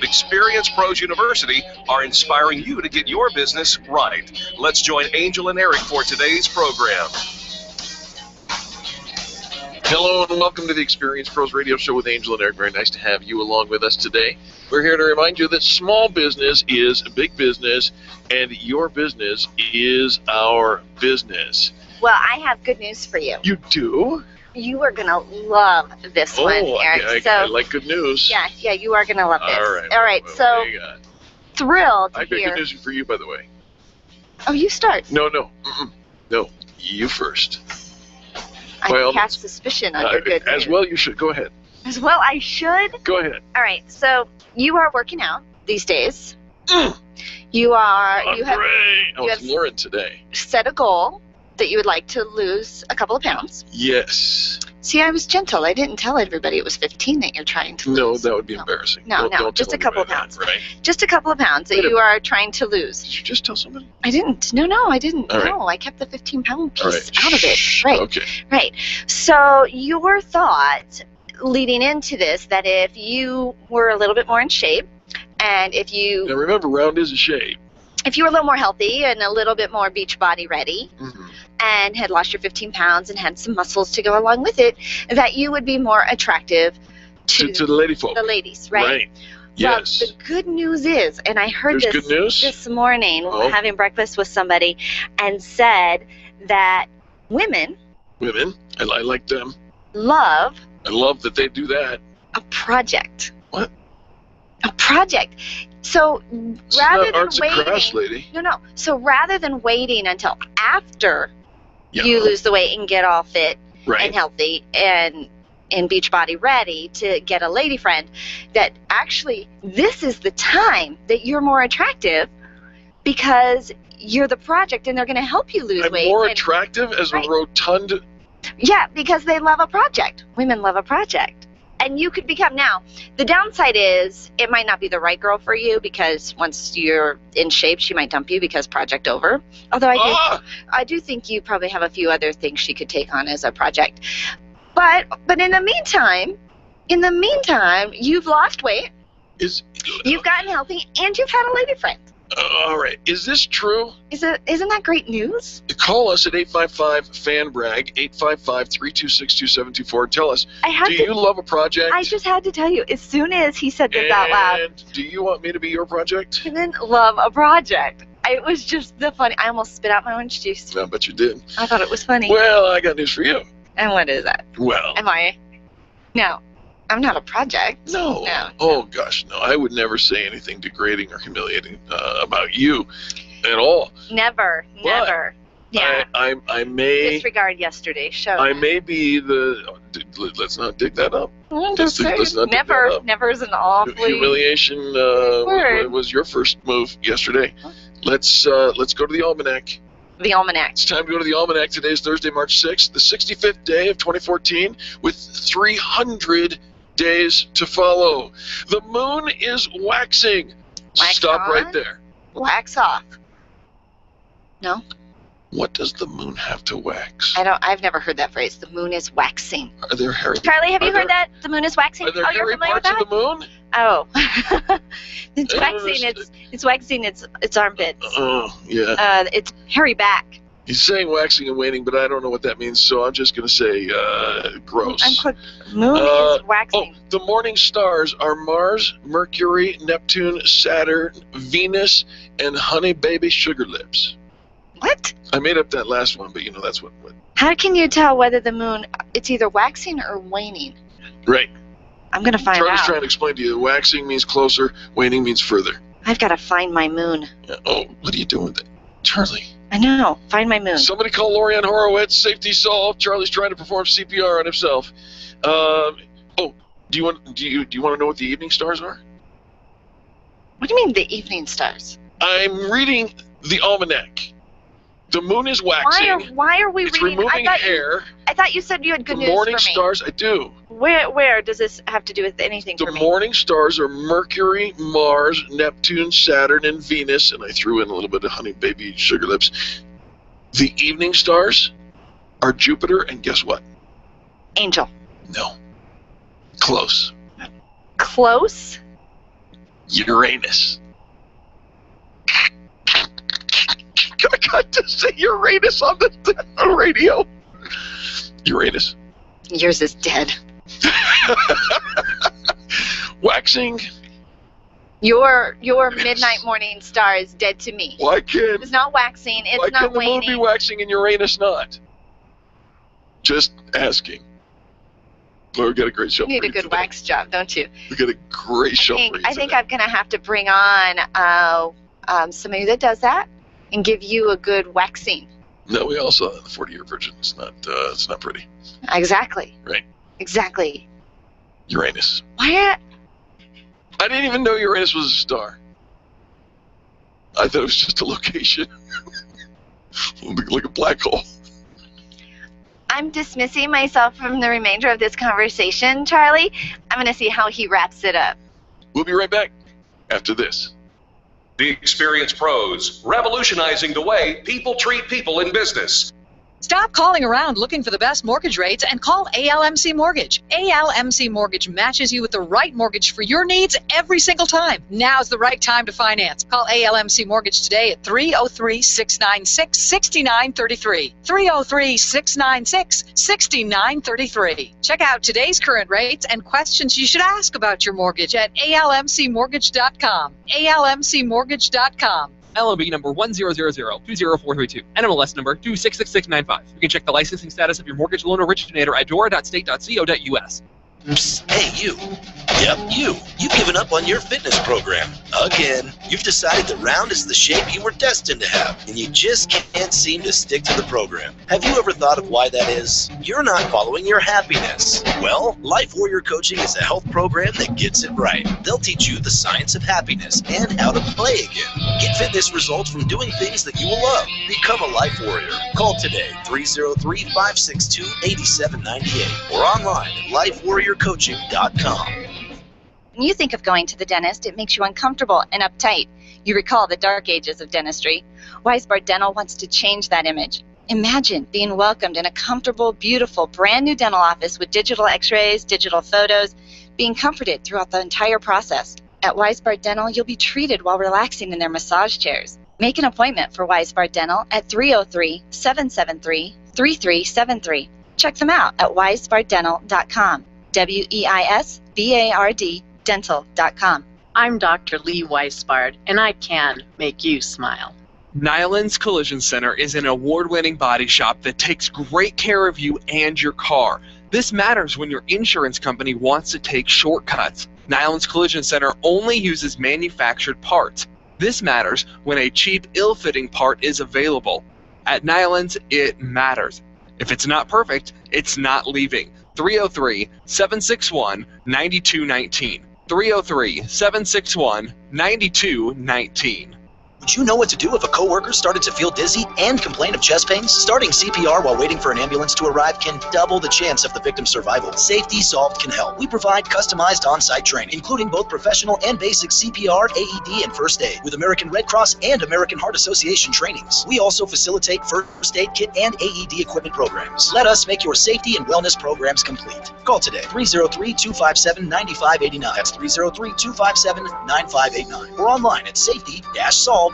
Experience Pros University are inspiring you to get your business right. Let's join Angel and Eric for today's program. Hello and welcome to the Experience Pros Radio Show with Angel and Eric. Very nice to have you along with us today. We're here to remind you that small business is big business and your business is our business. Well, I have good news for you. You do? You are going to love this one, Eric. I like good news. Yeah, you are going to love this. All right, so thrilled to I hear. got good news for you, by the way. Oh, you start. No, you first. I cast suspicion on your good news. As well you should. Go ahead. As well I should? Go ahead. All right, so you are working out these days. You have Laurian today. Set a goal that you would like to lose a couple of pounds. Yes. See, I was gentle. I didn't tell everybody it was 15 that you're trying to lose. No, that would be embarrassing. No, don't just a couple of pounds. Right? Just a couple of pounds that you are trying to lose. Did you just tell somebody? I didn't. No, I didn't. All right. No, I kept the 15-pound piece Right. out of it. Right. Okay. Right. So your thought leading into this that if you were a little bit more in shape and if you... Now remember, round is a shape. If you were a little more healthy and a little bit more beach body ready, and had lost your 15 pounds and had some muscles to go along with it, that you would be more attractive to the lady folk. The ladies, right? Right. Yes. Well, the good news is, and I heard There's good news? this morning having breakfast with somebody, and said that women, I like them. I love that they do that. A project. What? A project. So rather than waiting, crafts, lady. No. So rather than waiting until after you lose the weight and get all fit and healthy and beach body ready to get a lady friend, that actually this is the time that you're more attractive because you're the project and they're going to help you lose weight. More attractive as a rotund. Yeah, because they love a project. Women love a project. And you could become, now, the downside is it might not be the right girl for you because once you're in shape, she might dump you because project over. Although I do think you probably have a few other things she could take on as a project. But in the meantime, you've lost weight, you've gotten healthy, and you've had a lady friend. All right. Is this true? Isn't that great news? Call us at 855-FAN-BRAG, 855-326-2724. Tell us, do you love a project? I just had to tell you, as soon as he said this out loud. Do you want me to be your project? I didn't love a project. It was just the funny. I almost spit out my orange juice. I bet you did. I thought it was funny. Well, I got news for you. And what is that? Well. Am I? No. I'm not a project. No. Oh, gosh, no. I would never say anything degrading or humiliating about you at all. Never. Yeah. I may... Disregard yesterday's show. I may be the... Let's not dig that up. Let's not dig that up. Never is an awfully... Humiliation was your first move yesterday. Let's go to the Almanac. The Almanac. It's time to go to the Almanac. Today is Thursday, March 6th, the 65th day of 2014, with 300 days to follow. The moon is waxing. Stop right there. Wax off. No? What does the moon have to wax? I've never heard that phrase. The moon is waxing. Are there hairy... Charlie, have you heard that? The moon is waxing? Are there hairy parts of the moon? Oh. It's waxing. It's waxing its armpits. Oh, yeah. It's hairy back. He's saying waxing and waning, but I don't know what that means, so I'm just going to say gross. Moon is waxing. Oh, the morning stars are Mars, Mercury, Neptune, Saturn, Venus, and honey baby sugar lips. What? I made up that last one, but that's what. How can you tell whether the moon, it's either waxing or waning? Right. I'm going to find out. Charlie's trying to explain to you. Waxing means closer, waning means further. I've got to find my moon. Oh, what are you doing with it? Charlie. I know. Find my moon. Somebody call Laurian Horowitz. Safety solved. Charlie's trying to perform CPR on himself. Do you want to know what the evening stars are? What do you mean the evening stars? I'm reading the Almanac. The moon is waxing. Why are we reading? Removing hair. I thought you said you had good news for me. The morning stars, I do. Where does this have to do with anything for me? The morning stars are Mercury, Mars, Neptune, Saturn, and Venus, and I threw in a little bit of honey baby sugar lips. The evening stars are Jupiter, and guess what? Angel. No. Close. Close? Uranus. I got to say Uranus on the radio. Uranus. Yours is dead. Waxing. Your midnight morning star is dead to me. Why can't? It's not waxing. It's not waning. Why can the moon be waxing and Uranus not? Just asking. Well, we got a great show. You need a good wax job, don't you? We got a great show for you. I think I'm going to have to bring on somebody that does that and give you a good waxing. No, we also the 40-year virgin. It's not pretty. Exactly. Right. Exactly. Uranus. Why? I didn't even know Uranus was a star. I thought it was just a location. Like a black hole. I'm dismissing myself from the remainder of this conversation, Charlie. I'm going to see how he wraps it up. We'll be right back after this. The Experience Pros, revolutionizing the way people treat people in business. Stop calling around looking for the best mortgage rates and call ALMC Mortgage. ALMC Mortgage matches you with the right mortgage for your needs every single time. Now's the right time to finance. Call ALMC Mortgage today at 303-696-6933. 303-696-6933. Check out today's current rates and questions you should ask about your mortgage at almcmortgage.com. almcmortgage.com. LOB number 100020432, NMLS number 266695. You can check the licensing status of your mortgage loan originator at dora.state.co.us. Psst, hey, you. Yep, you. You've given up on your fitness program. Again. You've decided that round is the shape you were destined to have, and you just can't seem to stick to the program. Have you ever thought of why that is? You're not following your happiness. Well, Life Warrior Coaching is a health program that gets it right. They'll teach you the science of happiness and how to play again. Get fitness results from doing things that you will love. Become a Life Warrior. Call today, 303-562-8798, or online at lifewarriorcoaching.com. When you think of going to the dentist, it makes you uncomfortable and uptight. You recall the dark ages of dentistry. Weisbart Dental wants to change that image. Imagine being welcomed in a comfortable, beautiful, brand new dental office with digital x-rays, digital photos, being comforted throughout the entire process. At Weisbart Dental, you'll be treated while relaxing in their massage chairs. Make an appointment for Weisbart Dental at 303-773-3373. Check them out at weisbartdental.com. WEISBARD dental.com. I'm Dr. Lee Weisbard, and I can make you smile. Nyland's Collision Center is an award-winning body shop that takes great care of you and your car. This matters when your insurance company wants to take shortcuts. Nyland's Collision Center only uses manufactured parts. This matters when a cheap, ill-fitting part is available. At Nyland's, it matters. If it's not perfect, it's not leaving. 303-761-9219. 303-761-9219. Would you know what to do if a coworker started to feel dizzy and complain of chest pains? Starting CPR while waiting for an ambulance to arrive can double the chance of the victim's survival. Safety Solved can help. We provide customized on-site training, including both professional and basic CPR, AED, and first aid, with American Red Cross and American Heart Association trainings. We also facilitate first aid kit and AED equipment programs. Let us make your safety and wellness programs complete. Call today, 303-257-9589. That's 303-257-9589. Or online at safety-solved.com.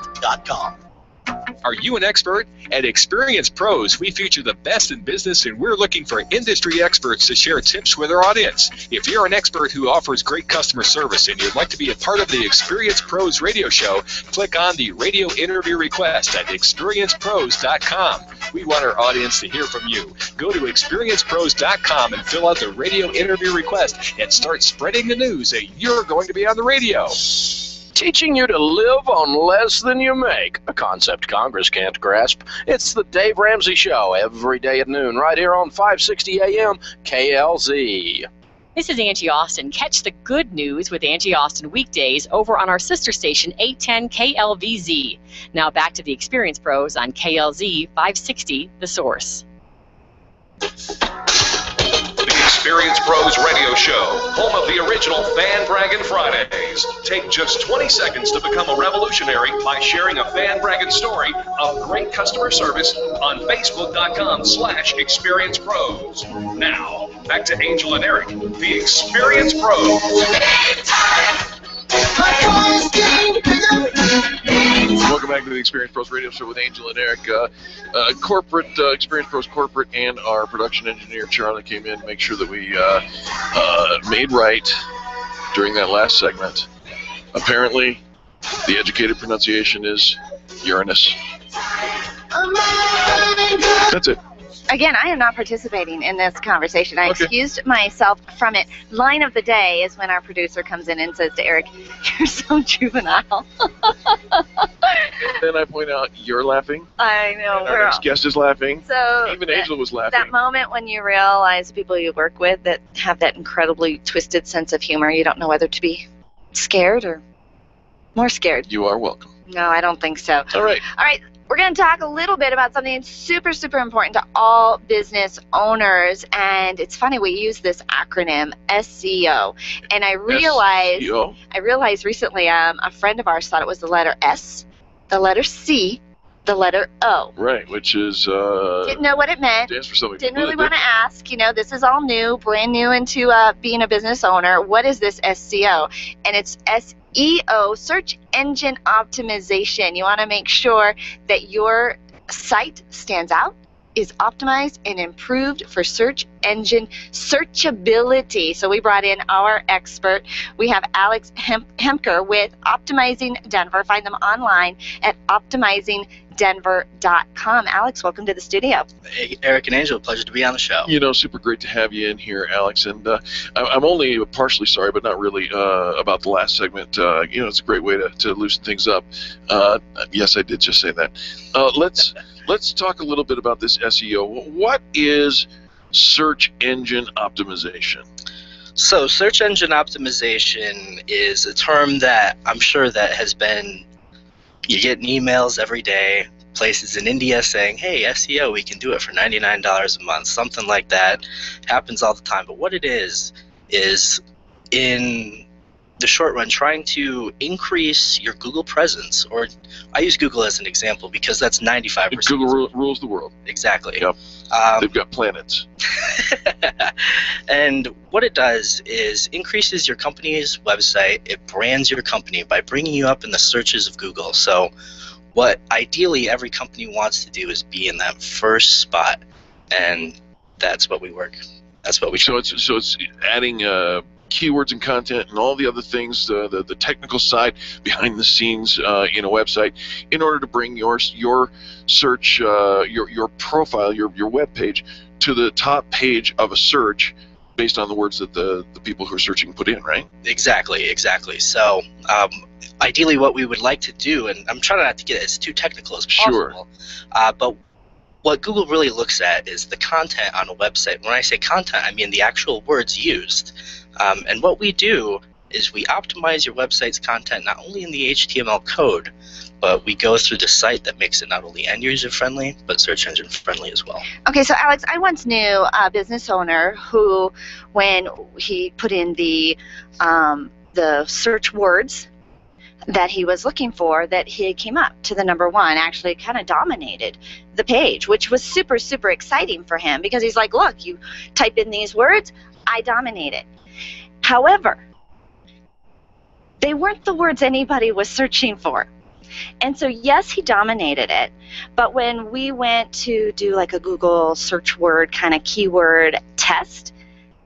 Are you an expert? At Experience Pros, we feature the best in business, and we're looking for industry experts to share tips with our audience. If you're an expert who offers great customer service and you'd like to be a part of the Experience Pros radio show, click on the radio interview request at experiencepros.com. We want our audience to hear from you. Go to experiencepros.com and fill out the radio interview request and start spreading the news that you're going to be on the radio. Teaching you to live on less than you make, a concept Congress can't grasp. It's the Dave Ramsey Show every day at noon right here on 560 AM KLZ. This is Angie Austin. Catch the good news with Angie Austin weekdays over on our sister station 810 KLVZ. Now back to the Experience Pros on KLZ 560, The Source. The Experience Pros Radio Show, home of the original Fan Braggin' Fridays. Take just 20 seconds to become a revolutionary by sharing a Fan Braggin' story of great customer service on Facebook.com/Experience Pros. Now, back to Angel and Eric, the Experience Pros. welcome to the Experience Pros Radio Show with Angel and Eric. Corporate, Experience Pros Corporate, and our production engineer, Charlie, came in to make sure that we made right during that last segment. Apparently, the educated pronunciation is Uranus. That's it. Again, I am not participating in this conversation. I excused myself from it. Line of the day is when our producer comes in and says to Eric, "You're so juvenile." And then I point out, you're laughing. I know. And our next guest is laughing. So even Angel was laughing. That moment when you realize people you work with that have that incredibly twisted sense of humor, you don't know whether to be scared or more scared. You are welcome. No, I don't think so. All right. All right. We're going to talk a little bit about something super, super important to all business owners. And it's funny, we use this acronym, SEO. And I realized recently a friend of ours thought it was the letter S, the letter C, the letter O. Right, which is... didn't know what it meant. Stands for something. Didn't really want to ask. You know, this is all new, brand new into being a business owner. What is this SEO? And it's SEO, search engine optimization. You want to make sure that your site stands out, is optimized and improved for search engine searchability. So we brought in our expert. We have Alex Hemker with Optimizing Denver. Find them online at optimizingdenver.com. Alex, welcome to the studio. Hey, Eric and Angel, pleasure to be on the show. You know, super great to have you in here, Alex. And I'm only partially sorry, but not really, about the last segment. You know, it's a great way to loosen things up. Yes, I did just say that. Let's talk a little bit about this SEO. What is search engine optimization? So search engine optimization is a term that I'm sure that has been, you get emails every day, places in India saying, hey, SEO, we can do it for $99 a month, something like that. Happens all the time. But what it is in the short run, trying to increase your Google presence, or I use Google as an example because that's 95%. Google rules the world. Exactly. Yep. They've got planets. And what it does is increases your company's website. It brands your company by bringing you up in the searches of Google. So what ideally every company wants to do is be in that first spot, and that's what we work. That's what we try. So it's adding keywords and content and all the other things, the technical side behind the scenes in a website, in order to bring your search, your profile, your web page to the top page of a search based on the words that the people who are searching put in, right? Exactly. So ideally what we would like to do, and I'm trying not to get as too technical as possible, but what Google really looks at is the content on a website. When I say content, I mean the actual words used. And what we do is we optimize your website's content not only in the HTML code, but we go through the site that makes it not only end-user friendly, but search engine friendly as well. Okay, so Alex, I once knew a business owner who, when he put in the search words that he was looking for, that he came up to the number one, actually kind of dominated the page, which was super, super exciting for him because he's like, look, you type in these words, I dominate it. However, they weren't the words anybody was searching for. And so, yes, he dominated it, but when we went to do like a Google search word kind of keyword test,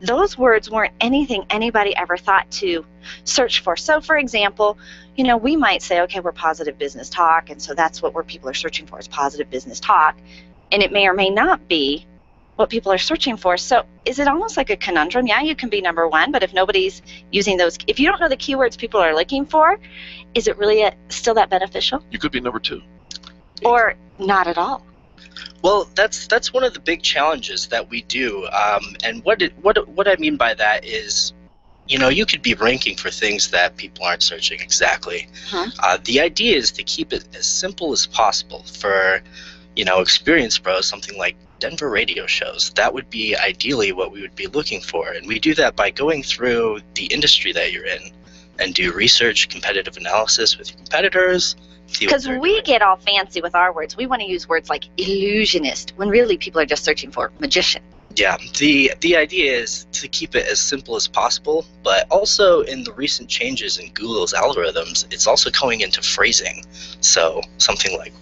those words weren't anything anybody ever thought to search for. So, for example, you know, we might say, okay, we're positive business talk, and so that's what people are searching for is positive business talk, and it may or may not be what people are searching for. So is it almost like a conundrum? Yeah, you can be number one, but if nobody's using those, if you don't know the keywords people are looking for, is it really still that beneficial? You could be number two. Or not at all. Well, that's one of the big challenges that we do. And what I mean by that is, you know, you could be ranking for things that people aren't searching exactly. The idea is to keep it as simple as possible for, you know, Experience Pros, something like Denver radio shows. That would be ideally what we would be looking for. And we do that by going through the industry that you're in and do research, competitive analysis with your competitors. Because we get all fancy with our words. We want to use words like illusionist when really people are just searching for magician. Yeah, the idea is to keep it as simple as possible, but also in the recent changes in Google's algorithms, it's also going into phrasing. So something like,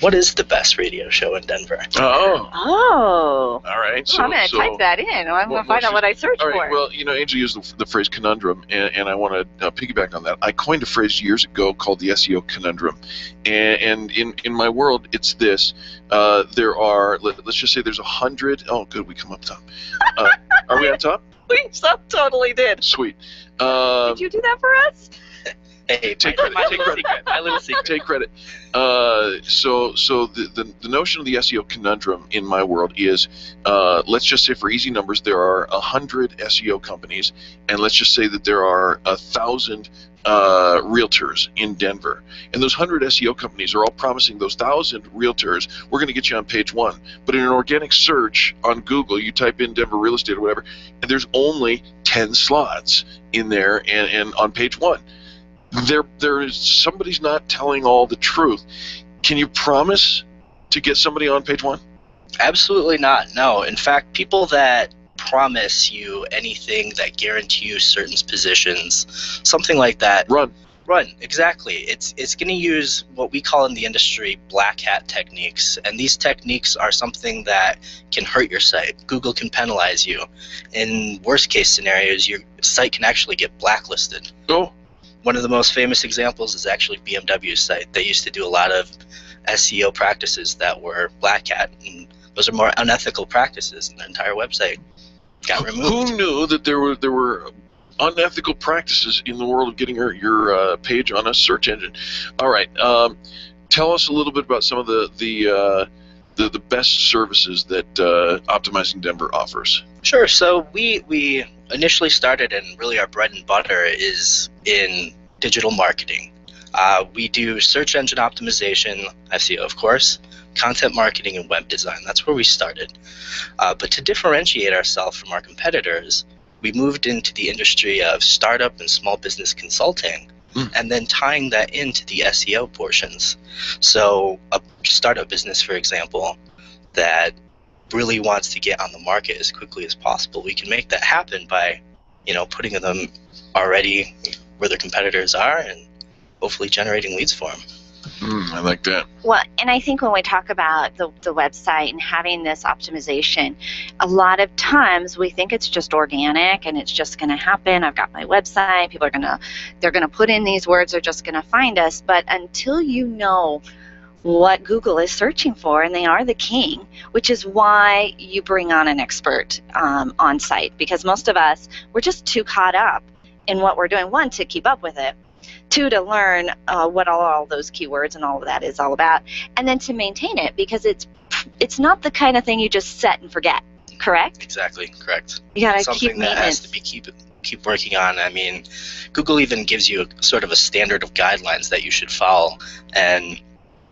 what is the best radio show in Denver? Oh. All right. So, I'm going to type that in. I'm going to find out what I search for. All right. Well, Angel used the phrase conundrum, and I want to piggyback on that. I coined a phrase years ago called the SEO conundrum. And in my world, it's this. There are, let's just say there's 100. Oh, good. We come up top. Are we on top? We totally did. Sweet. Did you do that for us? Hey, take credit. My little secret. Take credit. So the notion of the SEO conundrum in my world is, let's just say for easy numbers, there are 100 SEO companies, and let's just say that there are 1,000 realtors in Denver, and those 100 SEO companies are all promising those 1,000 realtors, we're going to get you on page 1. But in an organic search on Google, you type in Denver real estate or whatever, and there's only 10 slots in there, and on page 1. There is somebody's not telling all the truth. Can you promise to get somebody on page 1? Absolutely not. No. In fact, people that promise you anything that guarantee you certain positions, something like that. Run. Exactly. It's going to use what we call in the industry black hat techniques, and these techniques are something that can hurt your site. Google can penalize you. In worst case scenarios, your site can actually get blacklisted. Oh. One of the most famous examples is actually BMW's site. They used to do a lot of SEO practices that were black hat, and those are more unethical practices, and their entire website got removed. Who knew that there were unethical practices in the world of getting your page on a search engine? All right, tell us a little bit about some of the best services that Optimizing Denver offers. Sure. So we initially started, and really our bread and butter is in digital marketing. We do search engine optimization, SEO of course, content marketing, and web design. That's where we started. But to differentiate ourselves from our competitors, we moved into the industry of startup and small business consulting, and then tying that into the SEO portions. So a startup business, for example, that really wants to get on the market as quickly as possible, we can make that happen by, putting them already where their competitors are and hopefully generating leads for them. I like that. Well, and I think when we talk about the website and having this optimization, a lot of times we think it's just organic and it's just going to happen. I've got my website. People are they're going to put in these words. They're just going to find us. But until you know what Google is searching for, and they are the king, which is why you bring on an expert on site, because most of us, we're just too caught up in what we're doing. One, to keep up with it. Two, to learn what all those keywords and all of that is all about, and then to maintain it, because it's not the kind of thing you just set and forget. Correct? Exactly. Correct. You gotta something keep that has to be keep working on. I mean, Google even gives you sort of a standard of guidelines that you should follow, and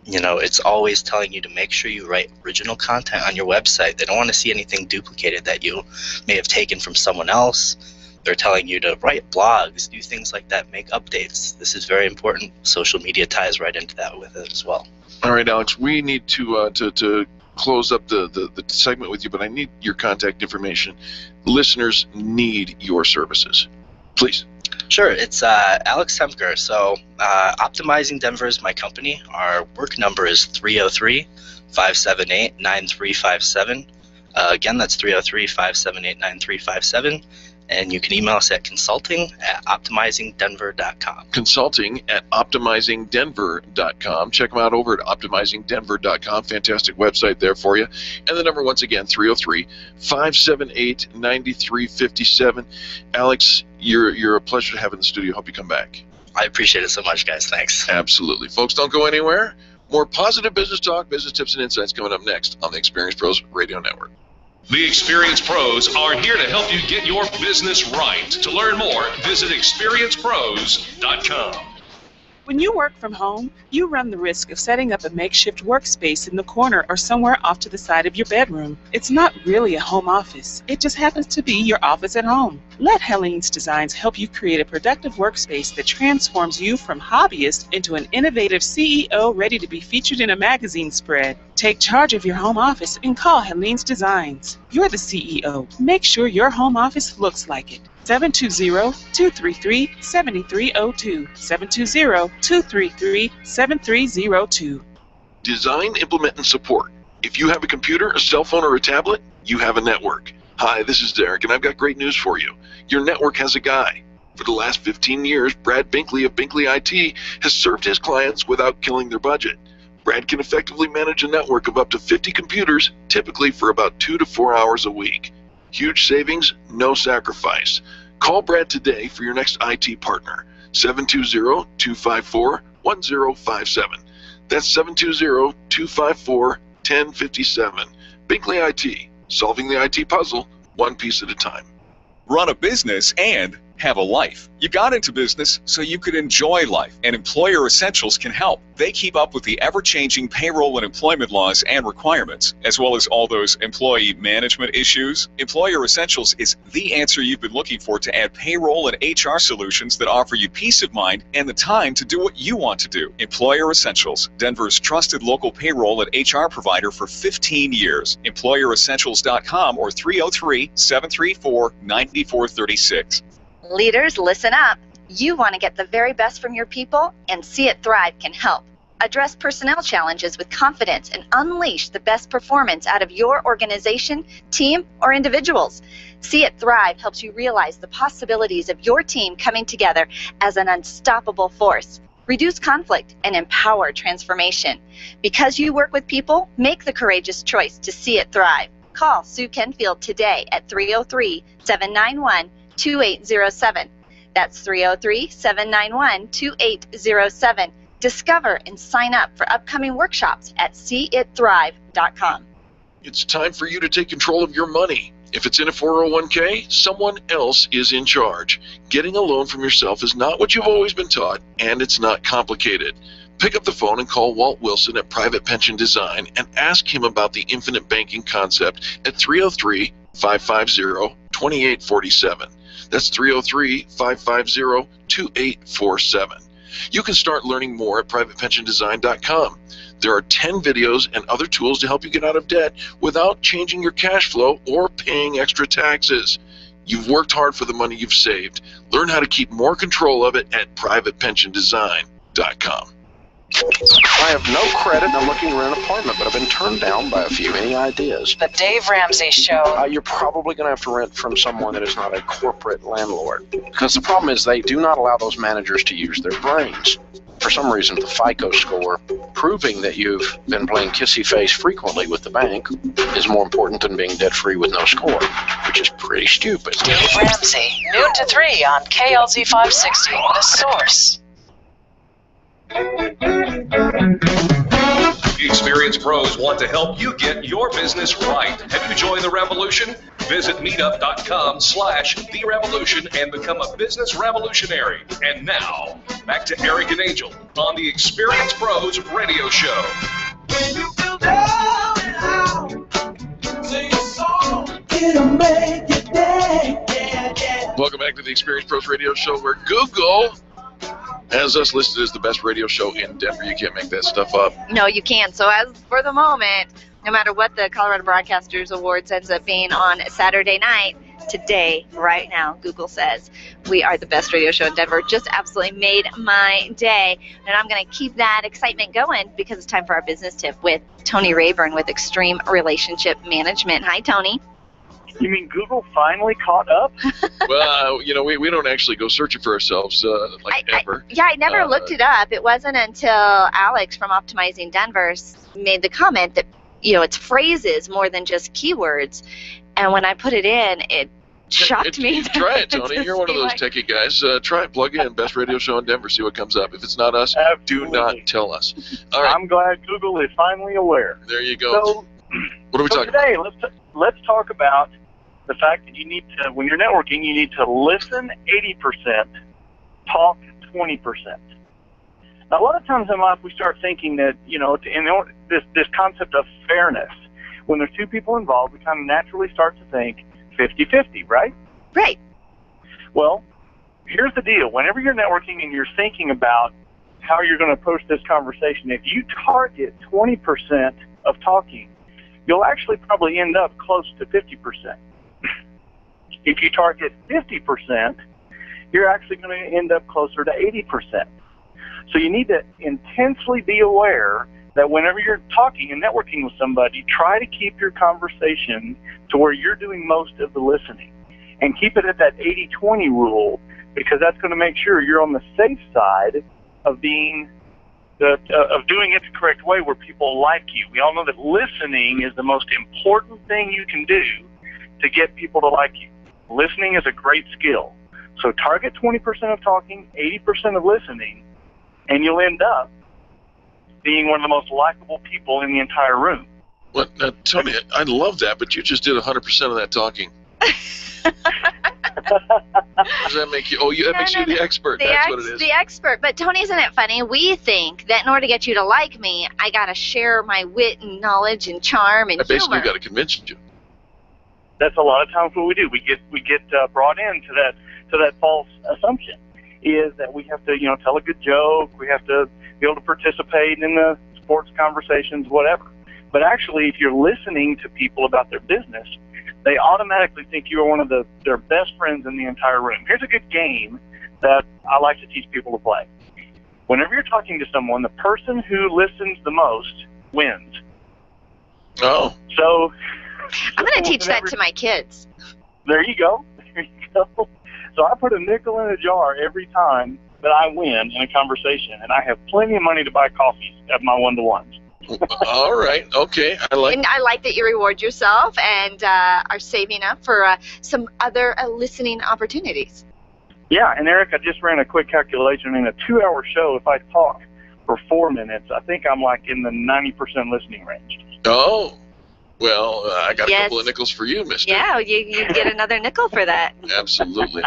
it's always telling you to make sure you write original content on your website. They don't want to see anything duplicated that you may have taken from someone else. They're telling you to write blogs, do things like that, make updates. This is very important. Social media ties right into that with it as well. All right, Alex, we need to close up the segment with you, but I need your contact information. Listeners need your services. Please. Sure, it's Alex Hemker. So Optimizing Denver is my company. Our work number is 303-578-9357. Again, that's 303-578-9357. And you can email us at consulting@optimizingdenver.com. Consulting@optimizingdenver.com. Check them out over at optimizingdenver.com. Fantastic website there for you. And the number, once again, 303-578-9357. Alex, you're a pleasure to have in the studio. Hope you come back. I appreciate it so much, guys. Thanks. Absolutely. Folks, don't go anywhere. More positive business talk, business tips, and insights coming up next on the Experience Pros Radio Network. The Experience Pros are here to help you get your business right. To learn more, visit experiencepros.com. When you work from home, you run the risk of setting up a makeshift workspace in the corner or somewhere off to the side of your bedroom. It's not really a home office. It just happens to be your office at home. Let Helene's Designs help you create a productive workspace that transforms you from hobbyist into an innovative CEO ready to be featured in a magazine spread. Take charge of your home office and call Helene's Designs. You're the CEO. Make sure your home office looks like it. 720-233-7302. 720-233-7302. Design, implement, and support. If you have a computer, a cell phone, or a tablet, you have a network. Hi, this is Derek, and I've got great news for you. Your network has a guy. For the last 15 years, Brad Binkley of Binkley IT has served his clients without killing their budget. Brad can effectively manage a network of up to 50 computers, typically for about 2 to 4 hours a week. Huge savings, no sacrifice. Call Brad today for your next IT partner. 720-254-1057. That's 720-254-1057. Binkley IT, solving the IT puzzle one piece at a time. Run a business and have a life. You got into business so you could enjoy life, and Employer Essentials can help. They keep up with the ever-changing payroll and employment laws and requirements, as well as all those employee management issues. Employer Essentials is the answer you've been looking for to add payroll and HR solutions that offer you peace of mind and the time to do what you want to do. Employer Essentials, Denver's trusted local payroll and HR provider for 15 years. EmployerEssentials.com or 303-734-9436. Leaders, listen up. You want to get the very best from your people, and See It Thrive can help. Address personnel challenges with confidence and unleash the best performance out of your organization, team, or individuals. See It Thrive helps you realize the possibilities of your team coming together as an unstoppable force. Reduce conflict and empower transformation. Because you work with people, make the courageous choice to See It Thrive. Call Sue Kenfield today at 303-791-2807. That's 303-791-2807. Discover and sign up for upcoming workshops at seeitthrive.com. It's time for you to take control of your money. If it's in a 401k, someone else is in charge. Getting a loan from yourself is not what you've always been taught, and it's not complicated. Pick up the phone and call Walt Wilson at Private Pension Design and ask him about the infinite banking concept at 303-550-2847. That's 303-550-2847. You can start learning more at privatepensiondesign.com. There are 10 videos and other tools to help you get out of debt without changing your cash flow or paying extra taxes. You've worked hard for the money you've saved. Learn how to keep more control of it at privatepensiondesign.com. I have no credit and I'm looking to rent an apartment, but I've been turned down by a few. Any ideas? The Dave Ramsey Show. You're probably going to have to rent from someone that is not a corporate landlord. Because the problem is they do not allow those managers to use their brains. For some reason, the FICO score proving that you've been playing kissy face frequently with the bank is more important than being debt-free with no score, which is pretty stupid. Dave Ramsey, noon to 3 on KLZ 560, The Source. The Experienced Pros want to help you get your business right. Have you joined the revolution? Visit meetup.com/The Revolution and become a business revolutionary. And now, back to Eric and Angel on the Experienced Pros Radio Show. When you feel down and out, sing a song, it'll make your day. Yeah, yeah. Welcome back to the Experienced Pros Radio Show, where Google has us listed as the best radio show in Denver. You can't make that stuff up. No, you can't. So as for the moment, no matter what the Colorado Broadcasters Awards ends up being on Saturday night, today, right now, Google says we are the best radio show in Denver. Just absolutely made my day. And I'm going to keep that excitement going because it's time for our business tip with Tony Rayburn with Extreme Relationship Management. Hi, Tony. You mean Google finally caught up? Well, we don't actually go searching for ourselves ever. I never looked it up. It wasn't until Alex from Optimizing Denver made the comment that, it's phrases more than just keywords. And when I put it in, it shocked me. Try it, Tony. You're one of those techie guys. Try it. Plug in best radio show in Denver. See what comes up. If it's not us, do not tell us. All right. I'm glad Google is finally aware. There you go. So, what are we talking about? Today, let's talk about the fact that you need to, when you're networking, you need to listen 80%, talk 20%. A lot of times in life we start thinking that, this concept of fairness, when there's two people involved, we kind of naturally start to think 50-50, right? Right. Well, here's the deal. Whenever you're networking and you're thinking about how you're going to approach this conversation, if you target 20% of talking, you'll actually probably end up close to 50%. If you target 50%, you're actually going to end up closer to 80%. So you need to intensely be aware that whenever you're talking and networking with somebody, try to keep your conversation to where you're doing most of the listening. And keep it at that 80-20 rule, because that's going to make sure you're on the safe side of doing it the correct way where people like you. We all know that listening is the most important thing you can do to get people to like you. Listening is a great skill. So target 20% of talking, 80% of listening, and you'll end up being one of the most likable people in the entire room. Well, now, Tony, I love that, but you just did 100% of that talking. Does that make you? Oh, that makes you the expert. That's what it is. The expert. But Tony, isn't it funny? We think that in order to get you to like me, I got to share my wit and knowledge and charm and I basically humor. got to convince you. That's a lot of times what we do. We get brought into that false assumption, is that we have to tell a good joke. We have to be able to participate in the sports conversations, whatever. But actually, if you're listening to people about their business, they automatically think you are one of their best friends in the entire room. Here's a good game that I like to teach people to play. Whenever you're talking to someone, the person who listens the most wins. Oh. So I'm going to teach that to my kids. There you go. So I put a nickel in a jar every time that I win in a conversation, and I have plenty of money to buy coffees at my one-to-ones. All right. Okay. And I like that you reward yourself and are saving up for some other listening opportunities. Yeah, and Eric, I just ran a quick calculation. In a 2-hour show, if I talk for 4 minutes, I think I'm like in the 90% listening range. Oh. Well, I got a couple of nickels for you, mister. Yeah, you get another nickel for that. Absolutely.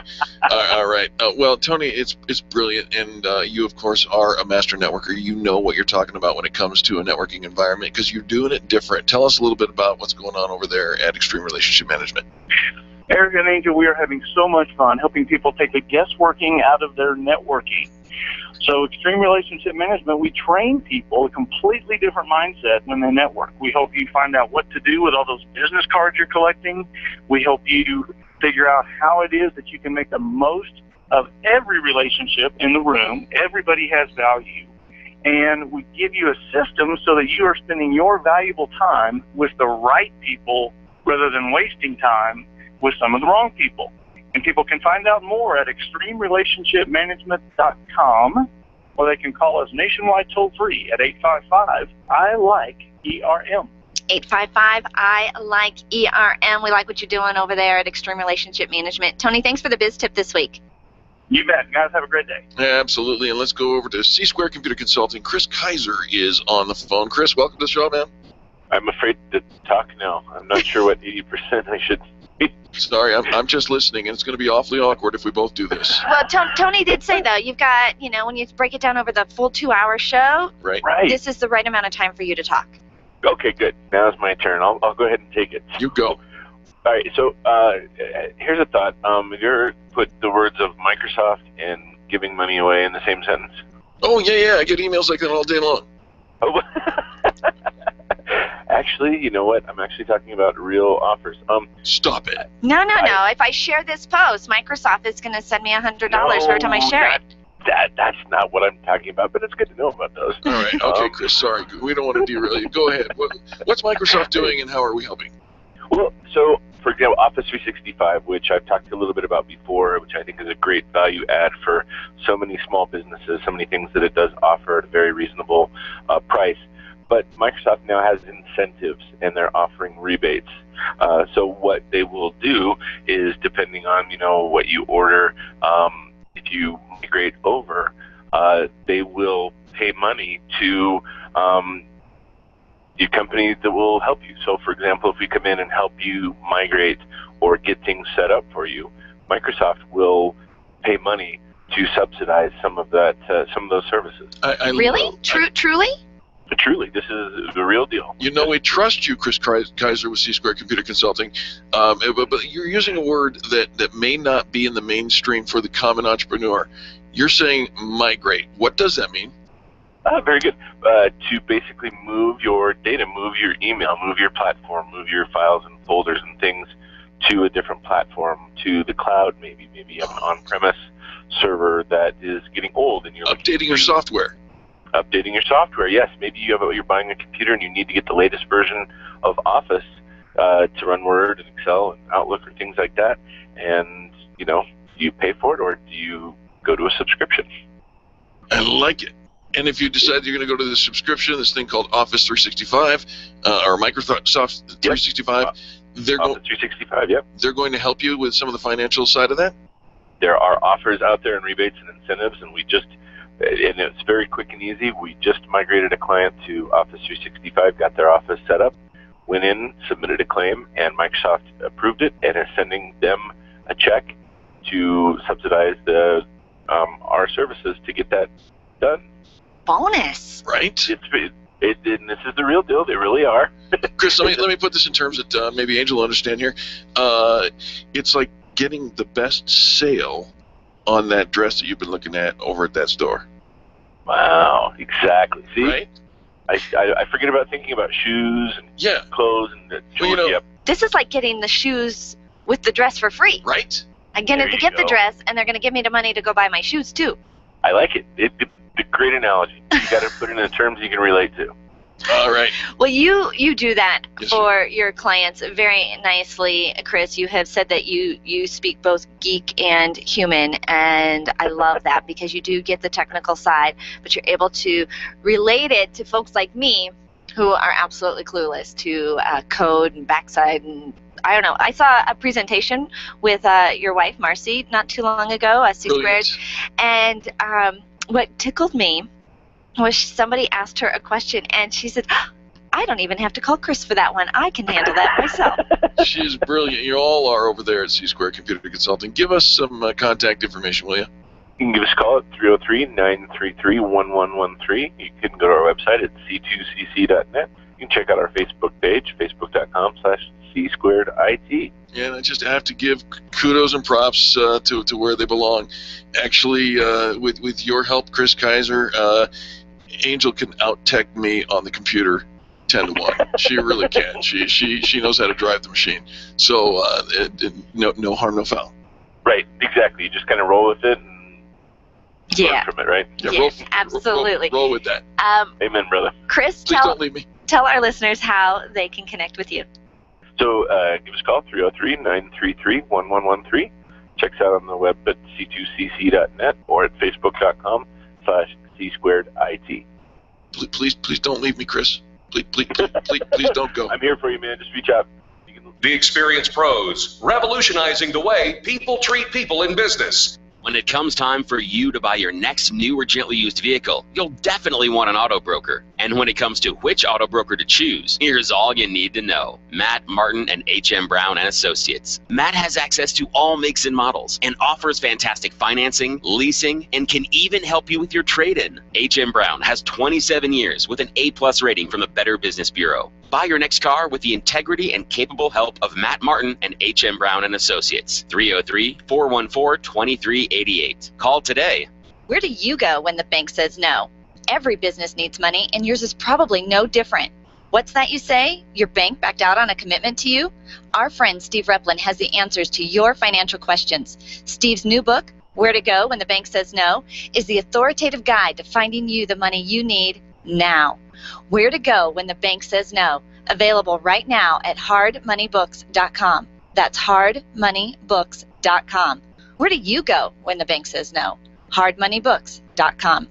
All right. Well, Tony, it's brilliant, and you, of course, are a master networker. You know what you're talking about when it comes to a networking environment because you're doing it different. Tell us a little bit about what's going on over there at Extreme Relationship Management. Eric and Angel, we are having so much fun helping people take the guessworking out of their networking. So Extreme Relationship Management, we train people a completely different mindset when they network. We help you find out what to do with all those business cards you're collecting. We help you figure out how it is that you can make the most of every relationship in the room. Everybody has value. And we give you a system so that you are spending your valuable time with the right people rather than wasting time with some of the wrong people. And people can find out more at extremerelationshipmanagement.com, or they can call us nationwide toll-free at 855-I-LIKE-ERM. 855-I-LIKE-ERM. We like what you're doing over there at Extreme Relationship Management. Tony, thanks for the biz tip this week. You bet. Guys, have a great day. Absolutely. And let's go over to C-Square Computer Consulting. Chris Kaiser is on the phone. Chris, welcome to the show, man. I'm afraid to talk now. I'm not sure what 80% I should speak. Sorry, I'm just listening, and it's going to be awfully awkward if we both do this. Well, Tony did say, though, you've got, when you break it down over the full 2-hour show, right. This is the right amount of time for you to talk. Okay, good. Now's my turn. I'll go ahead and take it. You go. All right, so here's a thought. Have you ever put the words of Microsoft and giving money away in the same sentence? Oh, yeah, I get emails like that all day long. Oh, actually, you know what? I'm actually talking about real offers. Stop it. No. If I share this post, Microsoft is going to send me $100 every time I share it. That's not what I'm talking about, but it's good to know about those. All right. Okay, Chris, sorry. We don't want to derail you. Go ahead. What's Microsoft doing, and how are we helping? Well, so, for example, Office 365, which I've talked a little bit about before, which I think is a great value add for so many small businesses, so many things that it does offer at a very reasonable price. But Microsoft now has incentives, and they're offering rebates. So what they will do is, depending on what you order, if you migrate over, they will pay money to the company that will help you. So, for example, if we come in and help you migrate or get things set up for you, Microsoft will pay money to subsidize some of that, some of those services. Really? Truly? Truly, this is the real deal. You know, we trust you, Chris Kaiser with C-Square Computer Consulting, but you're using a word that may not be in the mainstream for the common entrepreneur. You're saying migrate. What does that mean? Very good. To basically move your data, move your email, move your platform, move your files and folders and things to a different platform, to the cloud maybe. Maybe you have an on-premise server that is getting old and you're updating your software. Updating your software, yes. Maybe you're buying a computer and you need to get the latest version of Office to run Word and Excel and Outlook or things like that. And, you know, do you pay for it or do you go to a subscription? I like it. And if you decide you're going to go to the subscription, this thing called Office 365 or Microsoft 365, Office 365, yep. They're going to help you with some of the financial side of that? There are offers out there and rebates and incentives, and and it's very quick and easy. We just migrated a client to Office 365, got their office set up, went in, submitted a claim, and Microsoft approved it and is sending them a check to subsidize our services to get that done. Bonus. Right? And this is the real deal. They really are. Chris, let me put this in terms that maybe Angel will understand here. It's like getting the best sale on that dress that you've been looking at over at that store. Wow, exactly. See? Right? I forget about thinking about shoes and clothes and jewelry. This is like getting the shoes with the dress for free. Right. I'm going to get the dress, and they're going to give me the money to go buy my shoes, too. I like it. It's a great analogy. You got to put it in terms you can relate to. All right. Well, you do that for your clients very nicely, Chris. You have said that you speak both geek and human, and I love that because you do get the technical side, but you're able to relate it to folks like me who are absolutely clueless to code and backside and I don't know. I saw a presentation with your wife, Marcy, not too long ago, C-Squared, and what tickled me was somebody asked her a question, and she said, I don't even have to call Chris for that one. I can handle that myself. She's brilliant. You all are over there at C-Square Computer Consulting. Give us some contact information, will you? You can give us a call at 303-933-1113. You can go to our website at c2cc.net. You can check out our Facebook page, facebook.com/C2IT. Yeah, and I just have to give kudos and props to where they belong. Actually, with your help, Chris Kaiser, Angel can out-tech me on the computer 10 to 1. She really can. She knows how to drive the machine. So no harm, no foul. Right, exactly. You just kind of roll with it and learn from it, right? Yeah, absolutely. Roll with that. Amen, brother. Chris, please don't leave me. Tell our listeners how they can connect with you. So give us a call, 303-933-1113. Check us out on the web at c2cc.net or at facebook.com/C2IT. Please don't leave me, Chris. Please don't go. I'm here for you, man. Just reach out. The Experience Pros, revolutionizing the way people treat people in business. When it comes time for you to buy your next new or gently used vehicle, you'll definitely want an auto broker. And when it comes to which auto broker to choose, here's all you need to know. Matt Martin and H.M. Brown and Associates. Matt has access to all makes and models and offers fantastic financing, leasing, and can even help you with your trade-in. H.M. Brown has 27 years with an A+ rating from the Better Business Bureau. Buy your next car with the integrity and capable help of Matt Martin and H.M. Brown and Associates. 303-414-2388. Call today. Where do you go when the bank says no? Every business needs money, and yours is probably no different. What's that you say? Your bank backed out on a commitment to you? Our friend Steve Replin has the answers to your financial questions. Steve's new book, Where to Go When the Bank Says No, is the authoritative guide to finding you the money you need now. Where to Go When the Bank Says No. Available right now at hardmoneybooks.com. That's hardmoneybooks.com. Where do you go when the bank says no? hardmoneybooks.com.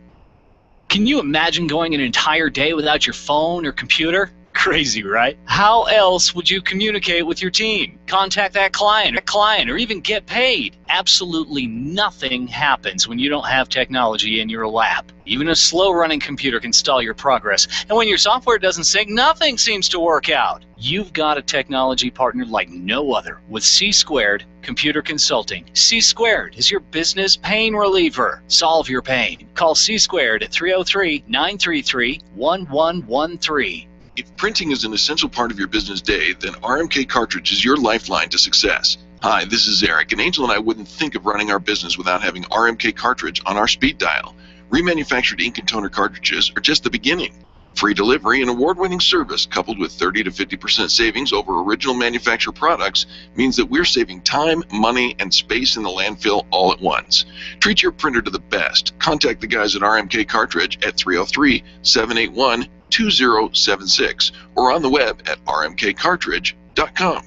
Can you imagine going an entire day without your phone or computer? Crazy, right? How else would you communicate with your team, contact that client, or even get paid? Absolutely nothing happens when you don't have technology in your lap. Even a slow-running computer can stall your progress. And when your software doesn't sync, nothing seems to work out. You've got a technology partner like no other with C-Squared Computer Consulting. C-Squared is your business pain reliever. Solve your pain. Call C-Squared at 303-933-1113. If printing is an essential part of your business day, then RMK Cartridge is your lifeline to success. Hi, this is Eric, and Angel and I wouldn't think of running our business without having RMK Cartridge on our speed dial. Remanufactured ink and toner cartridges are just the beginning. Free delivery and award-winning service coupled with 30 to 50% savings over original manufacturer products means that we're saving time, money, and space in the landfill all at once. Treat your printer to the best. Contact the guys at RMK Cartridge at 303-781-2076 or on the web at rmkcartridge.com.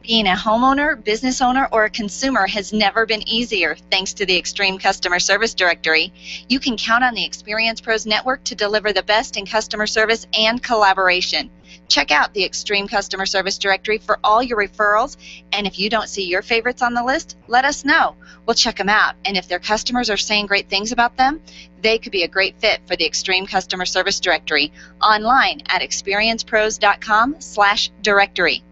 Being a homeowner, business owner, or a consumer has never been easier thanks to the Extreme Customer Service Directory. You can count on the Experience Pros Network to deliver the best in customer service and collaboration. Check out the Extreme Customer Service Directory for all your referrals, and if you don't see your favorites on the list, let us know. We'll check them out, and if their customers are saying great things about them, they could be a great fit for the Extreme Customer Service Directory online at experiencepros.com/directory.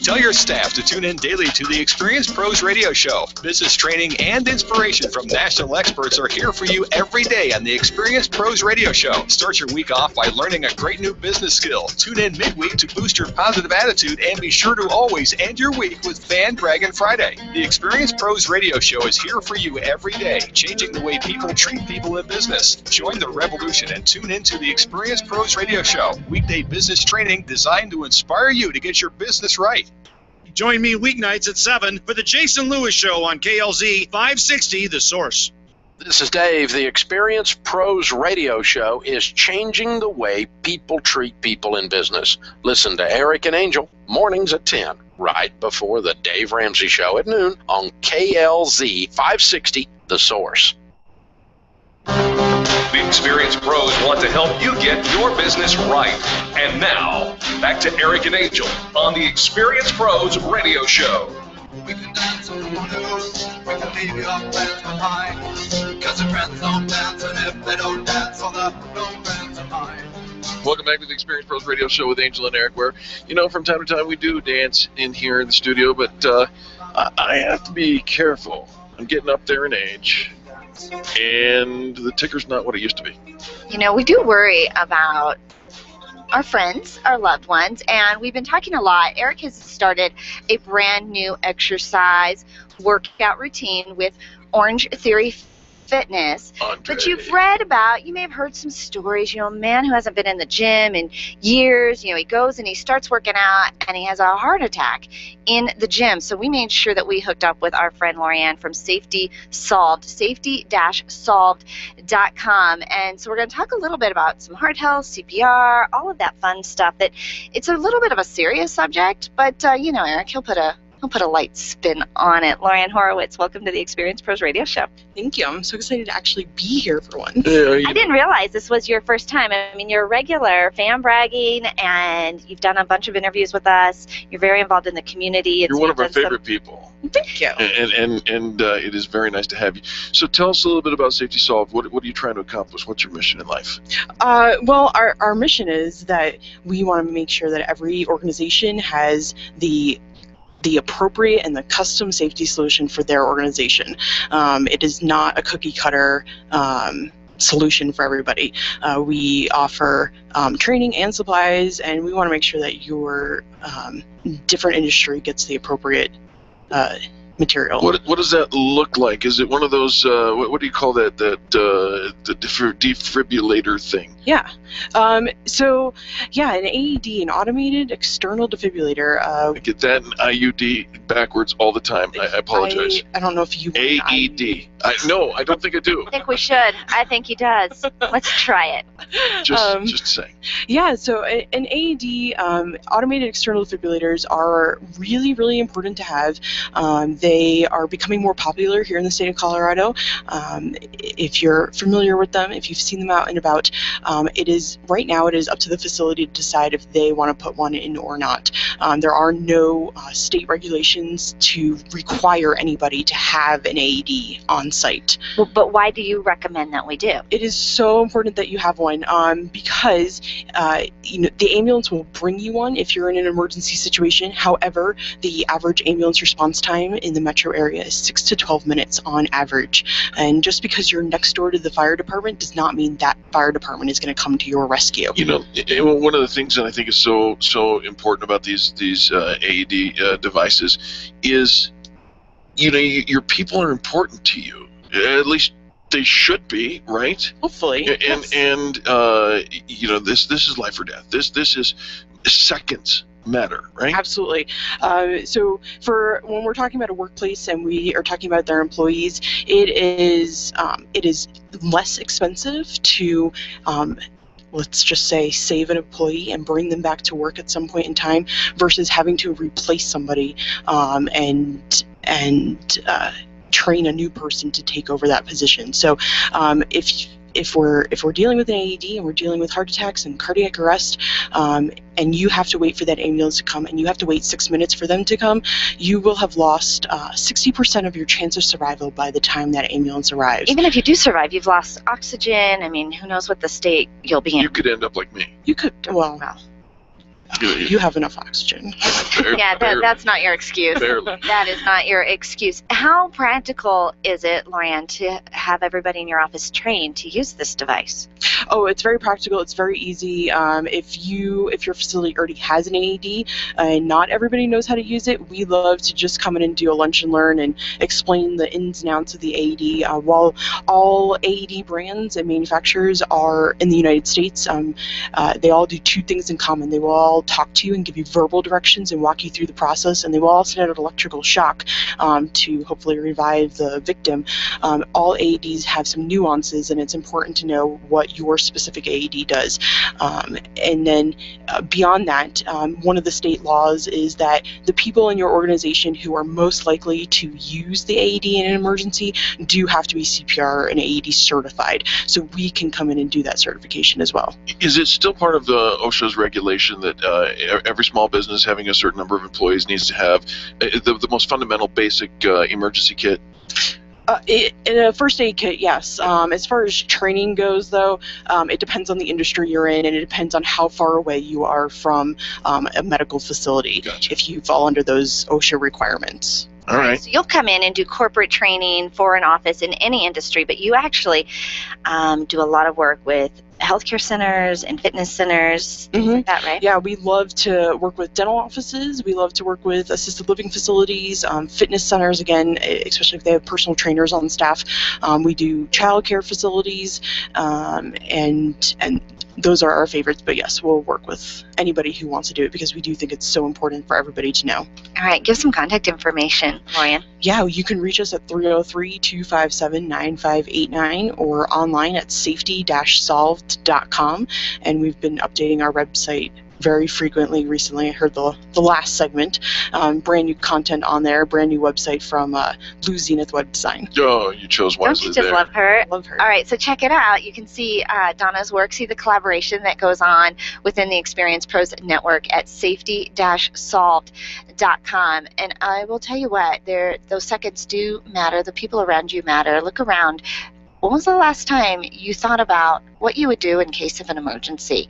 Tell your staff to tune in daily to the Experience Pros Radio Show. Business training and inspiration from national experts are here for you every day on the Experience Pros Radio Show. Start your week off by learning a great new business skill. Tune in midweek to boost your positive attitude and be sure to always end your week with Fan Dragon Friday. The Experience Pros Radio Show is here for you every day, changing the way people treat people in business. Join the revolution and tune in to the Experience Pros Radio Show. Weekday business training designed to inspire you to get your business right. Join me weeknights at 7 for the Jason Lewis Show on KLZ 560, The Source. This is Dave. The Experience Pros Radio Show is changing the way people treat people in business. Listen to Eric and Angel mornings at 10, right before the Dave Ramsey Show at noon on KLZ 560, The Source. The Experience Pros want to help you get your business right. And now, back to Eric and Angel on the Experience Pros Radio Show. We can dance on one house, we can leave your friends behind. Because your friends don't dance, and if they don't dance, well, they're no friends of mine. Welcome back to the Experience Pros Radio Show with Angel and Eric, where, from time to time we do dance in here in the studio, but I have to be careful. I'm getting up there in age. And the ticker's not what it used to be. We do worry about our friends, our loved ones, and we've been talking a lot. Eric has started a brand new exercise workout routine with Orange Theory Fitness. But you've read about, you may have heard some stories, a man who hasn't been in the gym in years, he goes and he starts working out and he has a heart attack in the gym. So we made sure that we hooked up with our friend Laurian from Safety Solved, safety-solved.com. And so we're going to talk a little bit about some heart health, CPR, all of that fun stuff. That it's a little bit of a serious subject, but Eric, he'll put a light spin on it. Laurian Horowitz, welcome to the Experience Pros Radio Show. Thank you. I'm so excited to actually be here for once. I didn't realize this was your first time. I mean, you're a regular fan bragging, and you've done a bunch of interviews with us. You're very involved in the community. You're one of our favorite people. Thank you. And it is very nice to have you. So tell us a little bit about Safety Solved. What are you trying to accomplish? What's your mission in life? Well, our mission is that we want to make sure that every organization has the appropriate and the custom safety solution for their organization. It is not a cookie cutter solution for everybody. We offer training and supplies, and we want to make sure that your different industry gets the appropriate material. What does that look like? Is it one of those, what do you call that, the defibrillator thing? Yeah. An AED, an automated external defibrillator. I get that and IUD backwards all the time. I apologize. I don't know if you AED. No, I don't think I do. I think we should. I think he does. Let's try it. Just saying. Yeah, so an AED, automated external defibrillators are really, really important to have. They are becoming more popular here in the state of Colorado. If you're familiar with them, if you've seen them out and about, right now it is up to the facility to decide if they want to put one in or not. There are no state regulations to require anybody to have an AED on site. Well, but why do you recommend that we do? It is so important that you have one because the ambulance will bring you one if you're in an emergency situation. However, the average ambulance response time in the metro area is 6 to 12 minutes on average. And just because you're next door to the fire department does not mean that fire department is going to come to your rescue. One of the things that I think is so important about these AED devices is, your people are important to you. At least they should be, right? Hopefully. And this is life or death. This is seconds matter, right? Absolutely. So for when we're talking about a workplace and we are talking about their employees, it is less expensive to let's just say save an employee and bring them back to work at some point in time versus having to replace somebody and train a new person to take over that position. So if we're dealing with an AED and we're dealing with heart attacks and cardiac arrest, and you have to wait for that ambulance to come and you have to wait 6 minutes for them to come, you will have lost 60% of your chance of survival by the time that ambulance arrives. Even if you do survive, you've lost oxygen. I mean, who knows what the state you'll be in. You could end up like me. You could, well. You have enough oxygen. That's not your excuse. Barely. That is not your excuse. How practical is it, Laurian, to have everybody in your office trained to use this device? Oh, it's very practical. It's very easy. If your facility already has an AED and not everybody knows how to use it, we love to just come in and do a lunch and learn and explain the ins and outs of the AED. While all AED brands and manufacturers are in the United States, they all do two things in common. They will all talk to you and give you verbal directions and walk you through the process, and they will all send out electrical shock to hopefully revive the victim. All AEDs have some nuances, and it's important to know what your specific AED does. And then beyond that, one of the state laws is that the people in your organization who are most likely to use the AED in an emergency do have to be CPR and AED certified, so we can come in and do that certification as well. Is it still part of the OSHA's regulation that every small business having a certain number of employees needs to have the most fundamental basic emergency kit? In a first aid kit, yes. As far as training goes, though, it depends on the industry you're in, and it depends on how far away you are from a medical facility. Gotcha. If you fall under those OSHA requirements. All right. So you'll come in and do corporate training for an office in any industry, but you actually do a lot of work with healthcare centers and fitness centers, things like that, right? Yeah, we love to work with dental offices. We love to work with assisted living facilities, fitness centers, again, especially if they have personal trainers on staff. We do childcare facilities, and those are our favorites. But yes, we'll work with anybody who wants to do it because we do think it's so important for everybody to know. All right, give some contact information, Laurian. Yeah, you can reach us at 303-257-9589 or online at safety-solved.com, and we've been updating our website very frequently recently. I heard the last segment. Brand new content on there, brand new website from Blue Zenith Web Design. Oh, you chose wisely. Don't you just love her? Love her. All right, so check it out. You can see Donna's work, see the collaboration that goes on within the Experience Pros Network at safety-solved.com. And I will tell you what, those seconds do matter. The people around you matter. Look around. When was the last time you thought about what you would do in case of an emergency?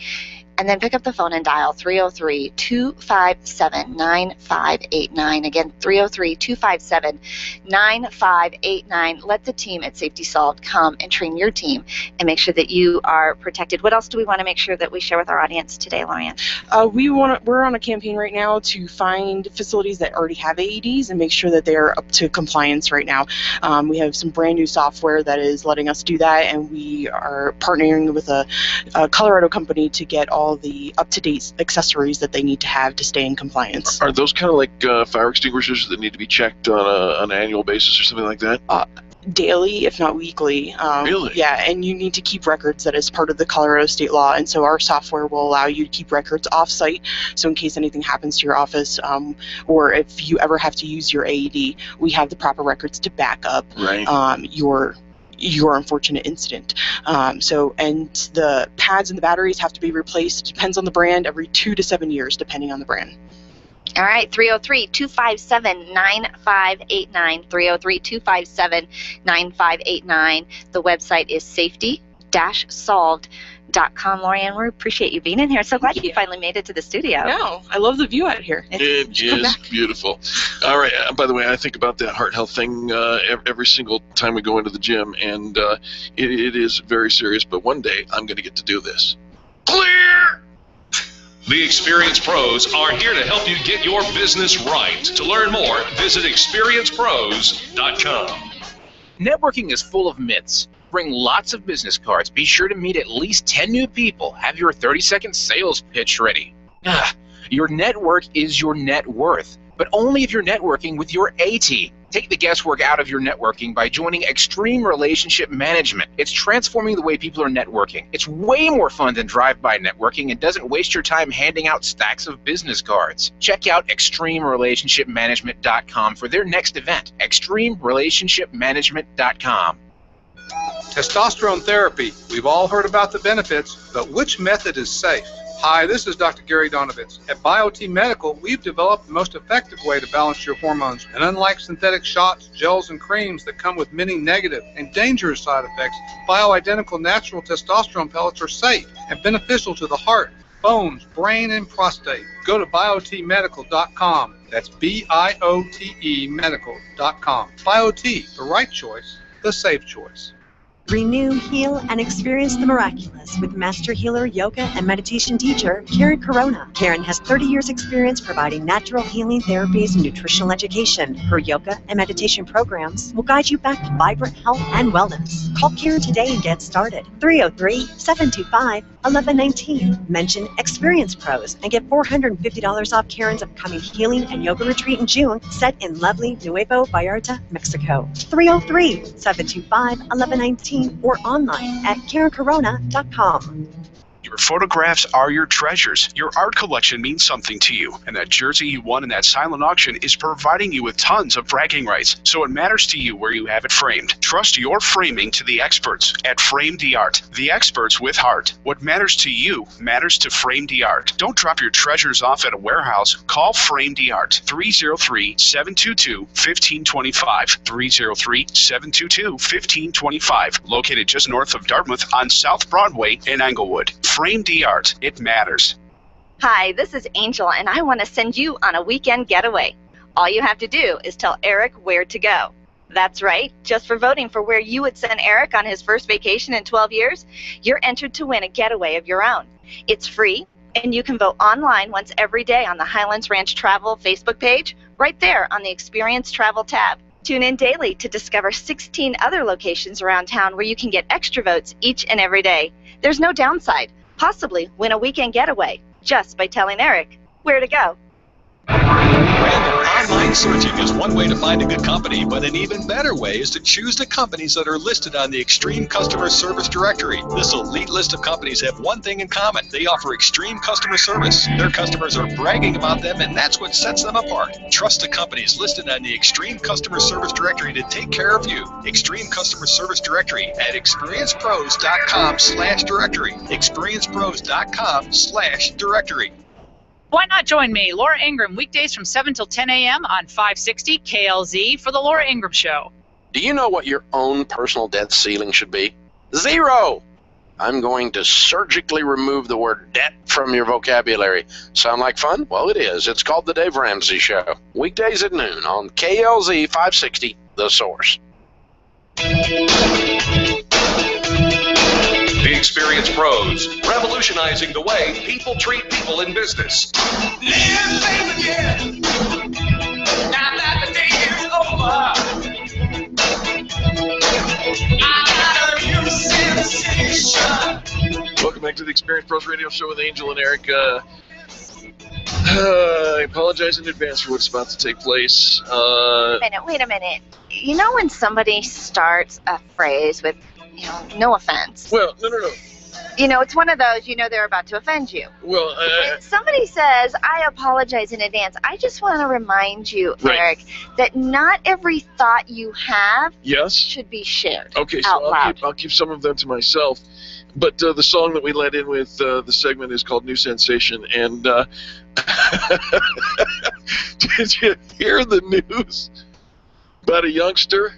And then pick up the phone and dial 303-257-9589. Again, 303-257-9589. Let the team at Safety Solved come and train your team and make sure that you are protected. What else do we want to make sure that we share with our audience today, Laurian? We're on a campaign right now to find facilities that already have AEDs and make sure that they are up to compliance right now. We have some brand new software that is letting us do that, and we are partnering with a Colorado company to get all the up-to-date accessories that they need to have to stay in compliance. Are those kind of like fire extinguishers that need to be checked on an annual basis or something like that? daily, if not weekly. Really? Yeah, and you need to keep records. That is part of the Colorado state law, and so our software will allow you to keep records off-site, so in case anything happens to your office, or if you ever have to use your AED, we have the proper records to back up your unfortunate incident. And the pads and the batteries have to be replaced. It depends on the brand, every 2 to 7 years, depending on the brand. All right, 303-257-9589, 303-257-9589. The website is safety-solved.com. Laurian, we appreciate you being in here. So glad you finally made it to the studio. No, I love the view out here. It is beautiful. All right, by the way, I think about that heart health thing every single time we go into the gym, and it is very serious, but one day I'm going to get to do this. Clear! The Experience Pros are here to help you get your business right. To learn more, visit experiencepros.com. Networking is full of myths. Bring lots of business cards. Be sure to meet at least 10 new people. Have your 30-second sales pitch ready. Your network is your net worth, but only if you're networking with your A-team. Take the guesswork out of your networking by joining Extreme Relationship Management. It's transforming the way people are networking. It's way more fun than drive-by networking and doesn't waste your time handing out stacks of business cards. Check out ExtremeRelationshipManagement.com for their next event. ExtremeRelationshipManagement.com. Testosterone therapy. We've all heard about the benefits, but which method is safe? Hi, this is Dr. Gary Donovitz. At BioT Medical, we've developed the most effective way to balance your hormones. And unlike synthetic shots, gels, and creams that come with many negative and dangerous side effects, bioidentical natural testosterone pellets are safe and beneficial to the heart, bones, brain, and prostate. Go to biotmedical.com. That's BIOTE medical.com. BioT, the right choice, the safe choice. Renew, heal, and experience the miraculous with master healer, yoga, and meditation teacher, Karen Corona. Karen has 30 years experience providing natural healing therapies and nutritional education. Her yoga and meditation programs will guide you back to vibrant health and wellness. Call Karen today and get started. 303-725-1119. Mention Experience Pros and get $450 off Karen's upcoming healing and yoga retreat in June, set in lovely Nuevo Vallarta, Mexico. 303-725-1119. Or online at KarenCorona.com. Your photographs are your treasures. Your art collection means something to you, and that jersey you won in that silent auction is providing you with tons of bragging rights, so it matters to you where you have it framed. Trust your framing to the experts at Frame Art, the experts with heart. What matters to you matters to Frame Art. Don't drop your treasures off at a warehouse. Call Frame Art, 303-722-1525, 303-722-1525, located just north of Dartmouth on South Broadway in Englewood. Frame Art, it matters. Hi, this is Angel, and I want to send you on a weekend getaway. All you have to do is tell Eric where to go. That's right, just for voting for where you would send Eric on his first vacation in 12 years, you're entered to win a getaway of your own. It's free, and you can vote online once every day on the Highlands Ranch Travel Facebook page, right there on the Experience Travel tab. Tune in daily to discover 16 other locations around town where you can get extra votes each and every day. There's no downside. Possibly win a weekend getaway just by telling Eric where to go. Online searching is one way to find a good company, but an even better way is to choose the companies that are listed on the Extreme Customer Service Directory. This elite list of companies have one thing in common. They offer extreme customer service. Their customers are bragging about them, and that's what sets them apart. Trust the companies listed on the Extreme Customer Service Directory to take care of you. Extreme Customer Service Directory at experiencepros.com/directory. experiencepros.com/directory. Why not join me, Laura Ingram, weekdays from 7 till 10 a.m. on 560 KLZ for the Laura Ingram Show. Do you know what your own personal debt ceiling should be? 0! I'm going to surgically remove the word debt from your vocabulary. Sound like fun? Well, it is. It's called The Dave Ramsey Show. Weekdays at noon on KLZ 560, The Source. The Experience Pros, revolutionizing the way people treat people in business. Live again. Now that the day is over, I got a new sensation. Welcome back to the Experience Pros Radio Show with Angel and Eric. I apologize in advance for what's about to take place. Wait a minute. You know when somebody starts a phrase with, no offense. Well, no. It's one of those, they're about to offend you. Well, when somebody says, I apologize in advance, I just want to remind you, right. Eric, that not every thought you have yes? should be shared Okay, out so loud. I'll keep some of them to myself. But the song that we led in with the segment is called New Sensation. And did you hear the news about a youngster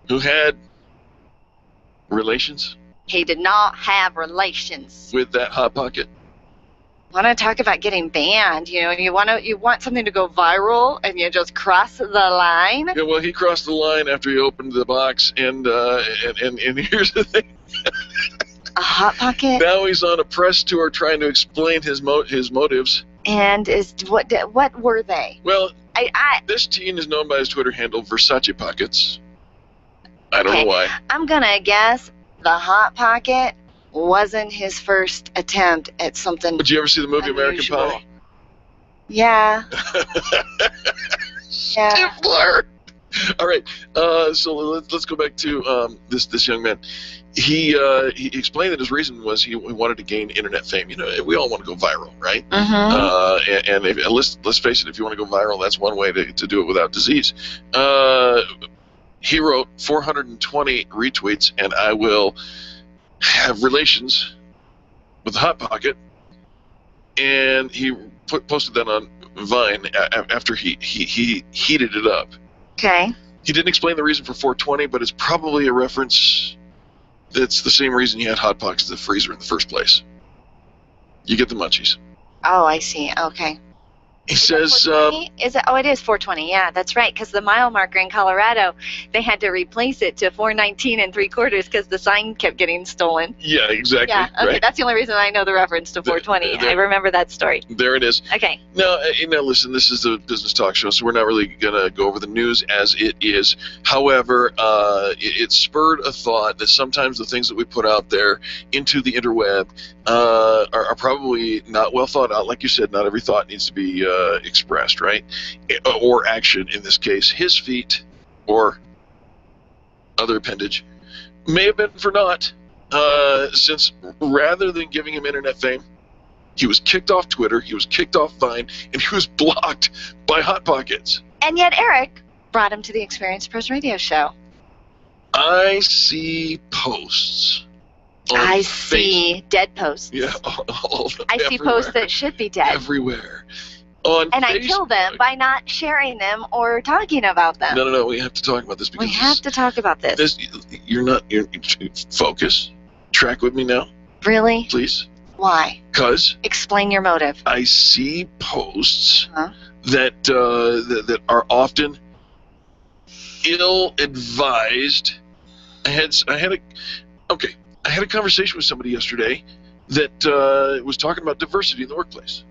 who had relations? He did not have relations with that Hot Pocket. Want to talk about getting banned? You want something to go viral, and you just cross the line. Yeah, well, he crossed the line after he opened the box, and here's the thing. A Hot Pocket. Now he's on a press tour trying to explain his motives. And what were they? Well, this teen is known by his Twitter handle Versace Pockets. I don't know why. I'm gonna guess the Hot Pocket wasn't his first attempt at something. Did you ever see the movie unusual. American Pie? Yeah. Stifler. All right. So let's go back to this young man. He explained that his reason was he wanted to gain internet fame. We all want to go viral, right? Mm-hmm. Let's face it, if you want to go viral, that's one way to do it without disease. He wrote 420 retweets, and I will have relations with the Hot Pocket. And he posted that on Vine after he heated it up. Okay. He didn't explain the reason for 420, but it's probably a reference that's the same reason you had Hot Pockets in the freezer in the first place. You get the munchies. Oh, I see. Okay. He says... Is it? Oh, it is 420. Yeah, that's right. Because the mile marker in Colorado, they had to replace it to 419 3/4 because the sign kept getting stolen. Yeah, exactly. Yeah. Okay, right? that's the only reason I know the reference to 420. I remember that story. There it is. Okay. Now, listen, this is a business talk show, so we're not really going to go over the news as it is. However, it spurred a thought that sometimes the things that we put out there into the interweb are probably not well thought out. Like you said, not every thought needs to be expressed, right? Or action in this case. His feet or other appendage may have been for naught, since rather than giving him internet fame, he was kicked off Twitter, he was kicked off Vine, and he was blocked by Hot Pockets. And yet Eric brought him to the Experience Pros radio show. I see posts. I see dead posts. Yeah, I see posts that should be dead. Everywhere. And I kill them by not sharing them or talking about them. No, we have to talk about this. Because we have to talk about this. You're focus. Track with me now. Really? Please. Why? Because. Explain your motive. I see posts that are often ill-advised. I had a conversation with somebody yesterday that was talking about diversity in the workplace.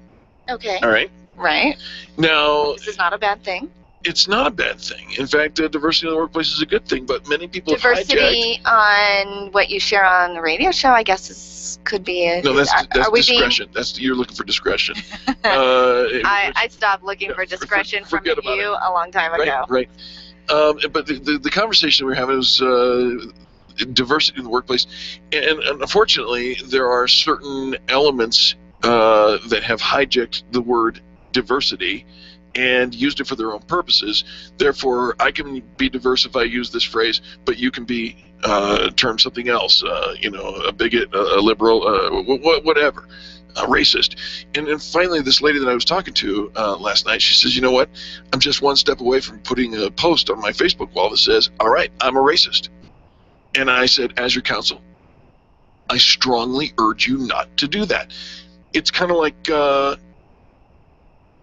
Okay. All right. Right. Now, this is not a bad thing. It's not a bad thing. In fact, diversity in the workplace is a good thing, but many people diversity on what you share on the radio show, I guess, could be a... No, that's discretion. You're looking for discretion. I stopped looking for discretion from you a long time ago. Right. But the conversation we were having was diversity in the workplace, and unfortunately, there are certain elements that have hijacked the word diversity and used it for their own purposes. Therefore, I can be diverse if I use this phrase, but you can be termed something else. A bigot, a liberal, whatever, a racist. And finally, this lady that I was talking to last night, she says, "You know what? I'm just one step away from putting a post on my Facebook wall that says, 'All right, I'm a racist.'" And I said, "As your counsel, I strongly urge you not to do that." It's kind of like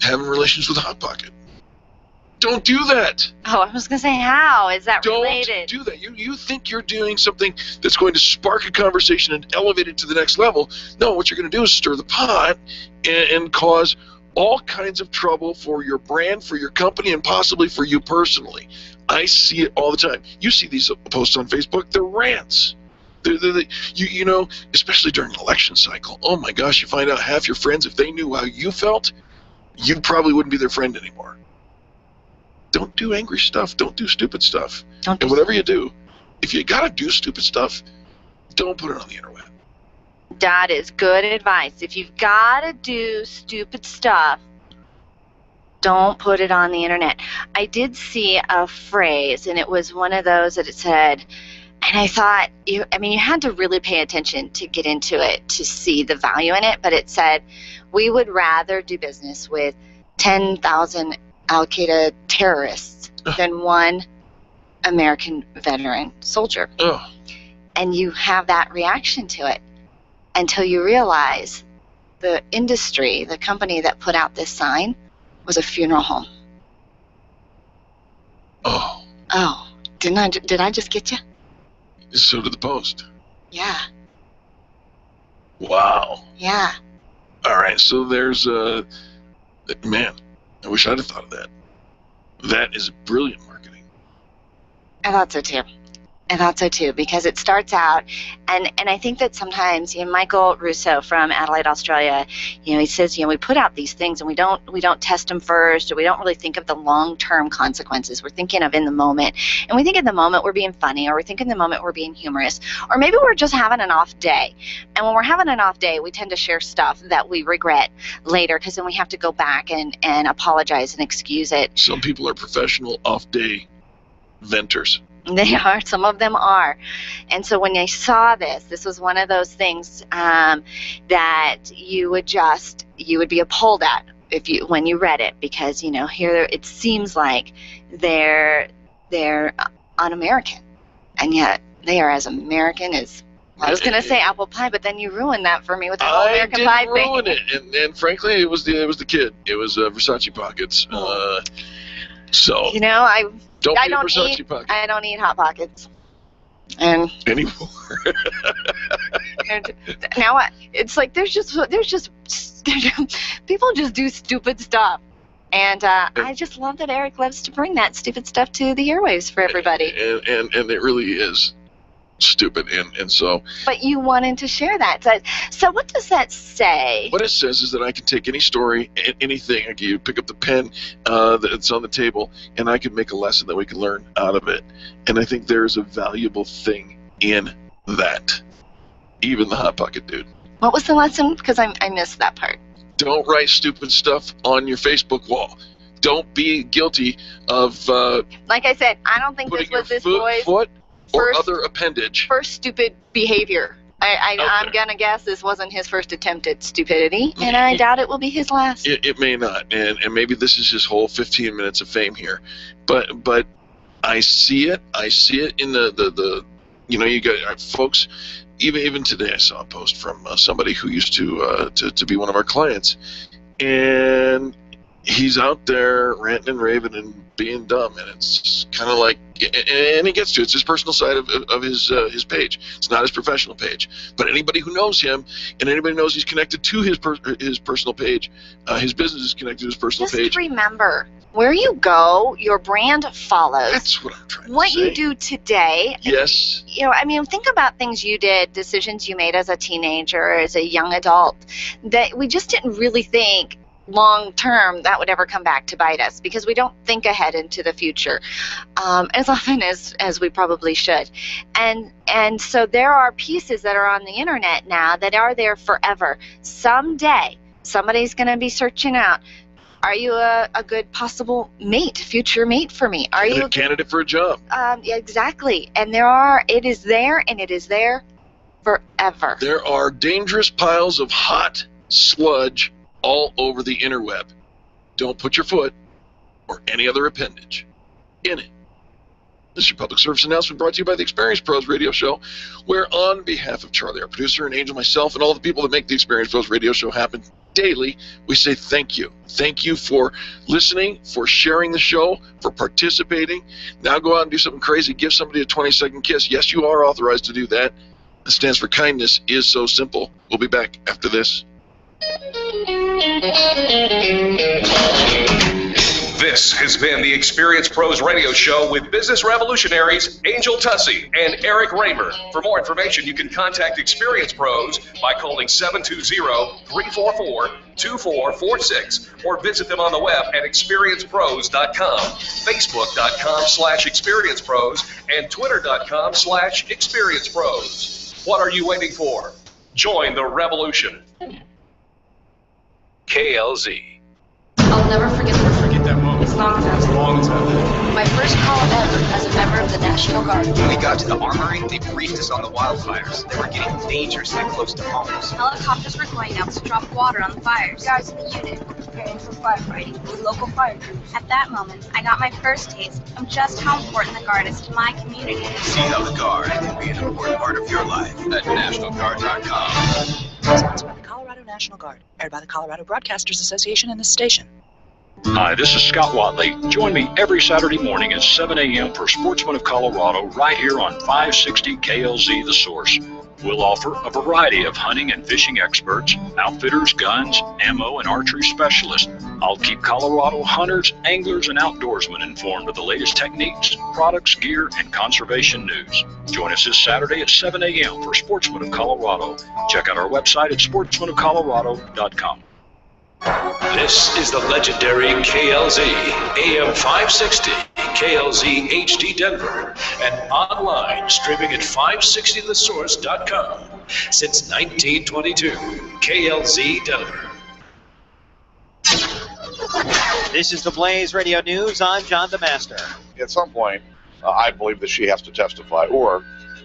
having relations with a Hot Pocket. Don't do that. Oh, I was going to say, how is that related? Don't do that. You think you're doing something that's going to spark a conversation and elevate it to the next level. No, what you're going to do is stir the pot and cause all kinds of trouble for your brand, for your company, and possibly for you personally. I see it all the time. You see these posts on Facebook. They're rants. You know, especially during an election cycle. Oh my gosh, you find out half your friends, if they knew how you felt, you probably wouldn't be their friend anymore. Don't do angry stuff. Don't do stupid stuff. And whatever you do, if you gotta do stupid stuff, don't put it on the interweb. That is good advice. If you've got to do stupid stuff, don't put it on the internet. I did see a phrase, and it was one of those that it said, and I thought, you had to really pay attention to get into it to see the value in it, but it said, we would rather do business with 10,000 Al-Qaeda terrorists than one American veteran soldier. Oh. And you have that reaction to it until you realize the industry, the company that put out this sign, was a funeral home. Oh. Oh, did I just get you? So did the Post. Yeah. Wow. Yeah. All right, so there's man, I wish I'd have thought of that. That is brilliant marketing. I thought so too, because it starts out, and I think that sometimes, Michael Russo from Adelaide, Australia, he says, we put out these things and we don't test them first, or we don't really think of the long-term consequences. We're thinking of in the moment, and we think in the moment we're being funny, or we think in the moment we're being humorous, or maybe we're just having an off day. And when we're having an off day, we tend to share stuff that we regret later, because then we have to go back and apologize and excuse it. Some people are professional off-day venters. They are. Some of them are. And so when I saw this was one of those things that you would be appalled at when you read it, because here it seems like they're un-American, and yet they are as American as. I was going to say apple pie, but then you ruined that for me with the whole American pie thing. I didn't ruin it, and frankly, it was the kid. It was Versace pockets. So. I don't eat Hot Pockets. And anymore. And now what? It's like there's just people just do stupid stuff. And I just love that Eric loves to bring that stupid stuff to the airwaves for everybody. And it really is stupid, and so. But you wanted to share that. So what does that say? What it says is that I can take any story, anything, you pick up the pen that's on the table, and I can make a lesson that we can learn out of it. And I think there is a valuable thing in that. Even the Hot Pocket dude. What was the lesson? Because I missed that part. Don't write stupid stuff on your Facebook wall. Don't be guilty of. Like I said, I don't think this was this boy's foot or other appendage. First stupid behavior. I'm going to guess this wasn't his first attempt at stupidity, and I doubt it will be his last. It may not, and maybe this is his whole 15 minutes of fame here. But I see it. I see it in the you got folks. Even today, I saw a post from somebody who used to be one of our clients, and he's out there ranting and raving and being dumb, and it's kind of like, and he gets to it's his personal side of his page. It's not his professional page, but anybody who knows him and anybody knows he's connected to his personal page, his business is connected to his personal page. Just remember, where you go, your brand follows. That's what I'm trying to say. What you do today. Yes. Think about things you did, decisions you made as a teenager, as a young adult, that we just didn't really think long term that would ever come back to bite us, because we don't think ahead into the future as often as we probably should. And so there are pieces that are on the internet now that are there forever. Someday somebody's going to be searching out, are you a good possible future mate for me? Are you a candidate for a job? Exactly. And it is there, and it is there forever. There are dangerous piles of hot sludge all over the interweb. Don't put your foot or any other appendage in it. This is your public service announcement brought to you by the Experience Pros Radio Show, where on behalf of Charlie, our producer, and Angel, myself, and all the people that make the Experience Pros Radio Show happen daily, we say thank you. Thank you for listening, for sharing the show, for participating. Now go out and do something crazy. Give somebody a 20-second kiss. Yes, you are authorized to do that. It stands for kindness is so simple. We'll be back after this. This has been the Experience Pros Radio Show with business revolutionaries Angel Tussey and Eric Raymer. For more information, you can contact Experience Pros by calling 720-344-2446 or visit them on the web at experiencepros.com, facebook.com/experiencepros, and twitter.com/experiencepros. What are you waiting for? Join the revolution. KLZ. I'll never forget that moment. It's long time. It's a long time. My first call ever as a member of the National Guard. When we got to the armory, they briefed us on the wildfires. They were getting dangerously close to homes. Helicopters were going out to drop water on the fires. Guys in the unit were preparing for firefighting with local fire crews. At that moment, I got my first taste of just how important the Guard is to my community. See how the Guard can be an important part of your life at NationalGuard.com. Sponsored by the Colorado National Guard, aired by the Colorado Broadcasters Association and this station. Hi, this is Scott Watley. Join me every Saturday morning at 7 a.m. for Sportsman of Colorado right here on 560 KLZ The Source. We'll offer a variety of hunting and fishing experts, outfitters, guns, ammo, and archery specialists. I'll keep Colorado hunters, anglers, and outdoorsmen informed of the latest techniques, products, gear, and conservation news. Join us this Saturday at 7 a.m. for Sportsman of Colorado. Check out our website at sportsmanofcolorado.com. This is the legendary KLZ AM 560, KLZ HD Denver, and online streaming at 560thesource.com since 1922. KLZ Denver. This is the Blaze Radio News. I'm John DeMaster. At some point, I believe that she has to testify, or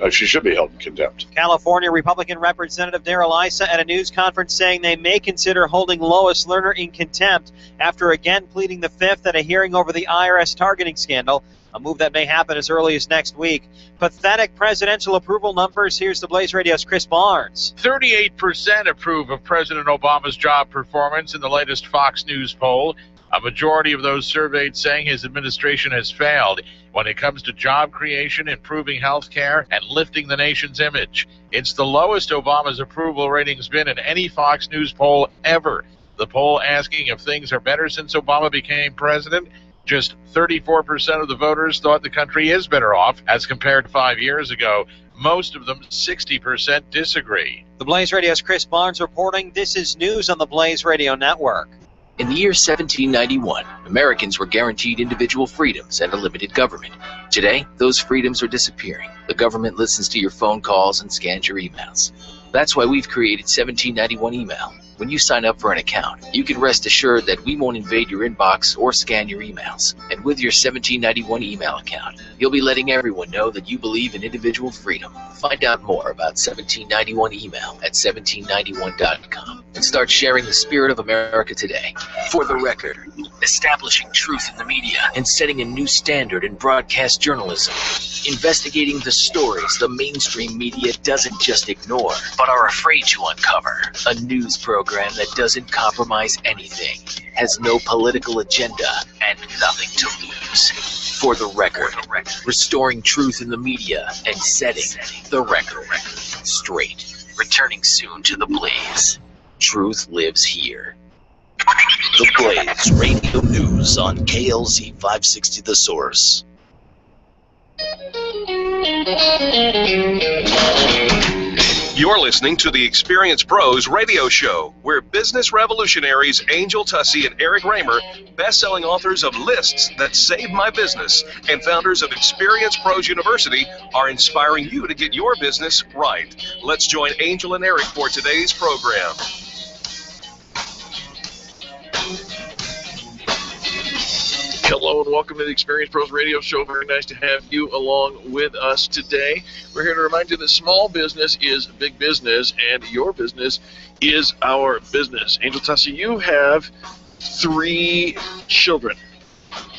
she should be held in contempt. California Republican Representative Darrell Issa at a news conference saying they may consider holding Lois Lerner in contempt after again pleading the fifth at a hearing over the IRS targeting scandal, a move that may happen as early as next week. Pathetic presidential approval numbers. Here's the Blaze Radio's Chris Barnes. 38% approve of President Obama's job performance in the latest Fox News poll. A majority of those surveyed saying his administration has failed when it comes to job creation, improving health care, and lifting the nation's image. It's the lowest Obama's approval rating's been in any Fox News poll ever. The poll asking if things are better since Obama became president. Just 34% of the voters thought the country is better off as compared to 5 years ago. Most of them, 60%, disagree. The Blaze Radio's Chris Barnes reporting. This is news on the Blaze Radio Network. In the year 1791, Americans were guaranteed individual freedoms and a limited government. Today, those freedoms are disappearing. The government listens to your phone calls and scans your emails. That's why we've created 1791 Email. When you sign up for an account, you can rest assured that we won't invade your inbox or scan your emails. And with your 1791 email account, you'll be letting everyone know that you believe in individual freedom. Find out more about 1791 Email at 1791.com and start sharing the spirit of America today. For the record, establishing truth in the media and setting a new standard in broadcast journalism. Investigating the stories the mainstream media doesn't just ignore, but are afraid to uncover. A news program that doesn't compromise anything, has no political agenda, and nothing to lose. For the record, restoring truth in the media and setting the record straight. Returning soon to the Blaze. Truth lives here. The Blaze Radio News on KLZ 560 The Source. You're listening to the Experience Pros Radio Show, where business revolutionaries Angel Tussey and Eric Raymer, best-selling authors of Lists That Saved My Business, and founders of Experience Pros University, are inspiring you to get your business right. Let's join Angel and Eric for today's program. Hello and welcome to the Experience Pros Radio Show. Very nice to have you along with us today. We're here to remind you that small business is big business and your business is our business. Angel Tussey, you have 3 children.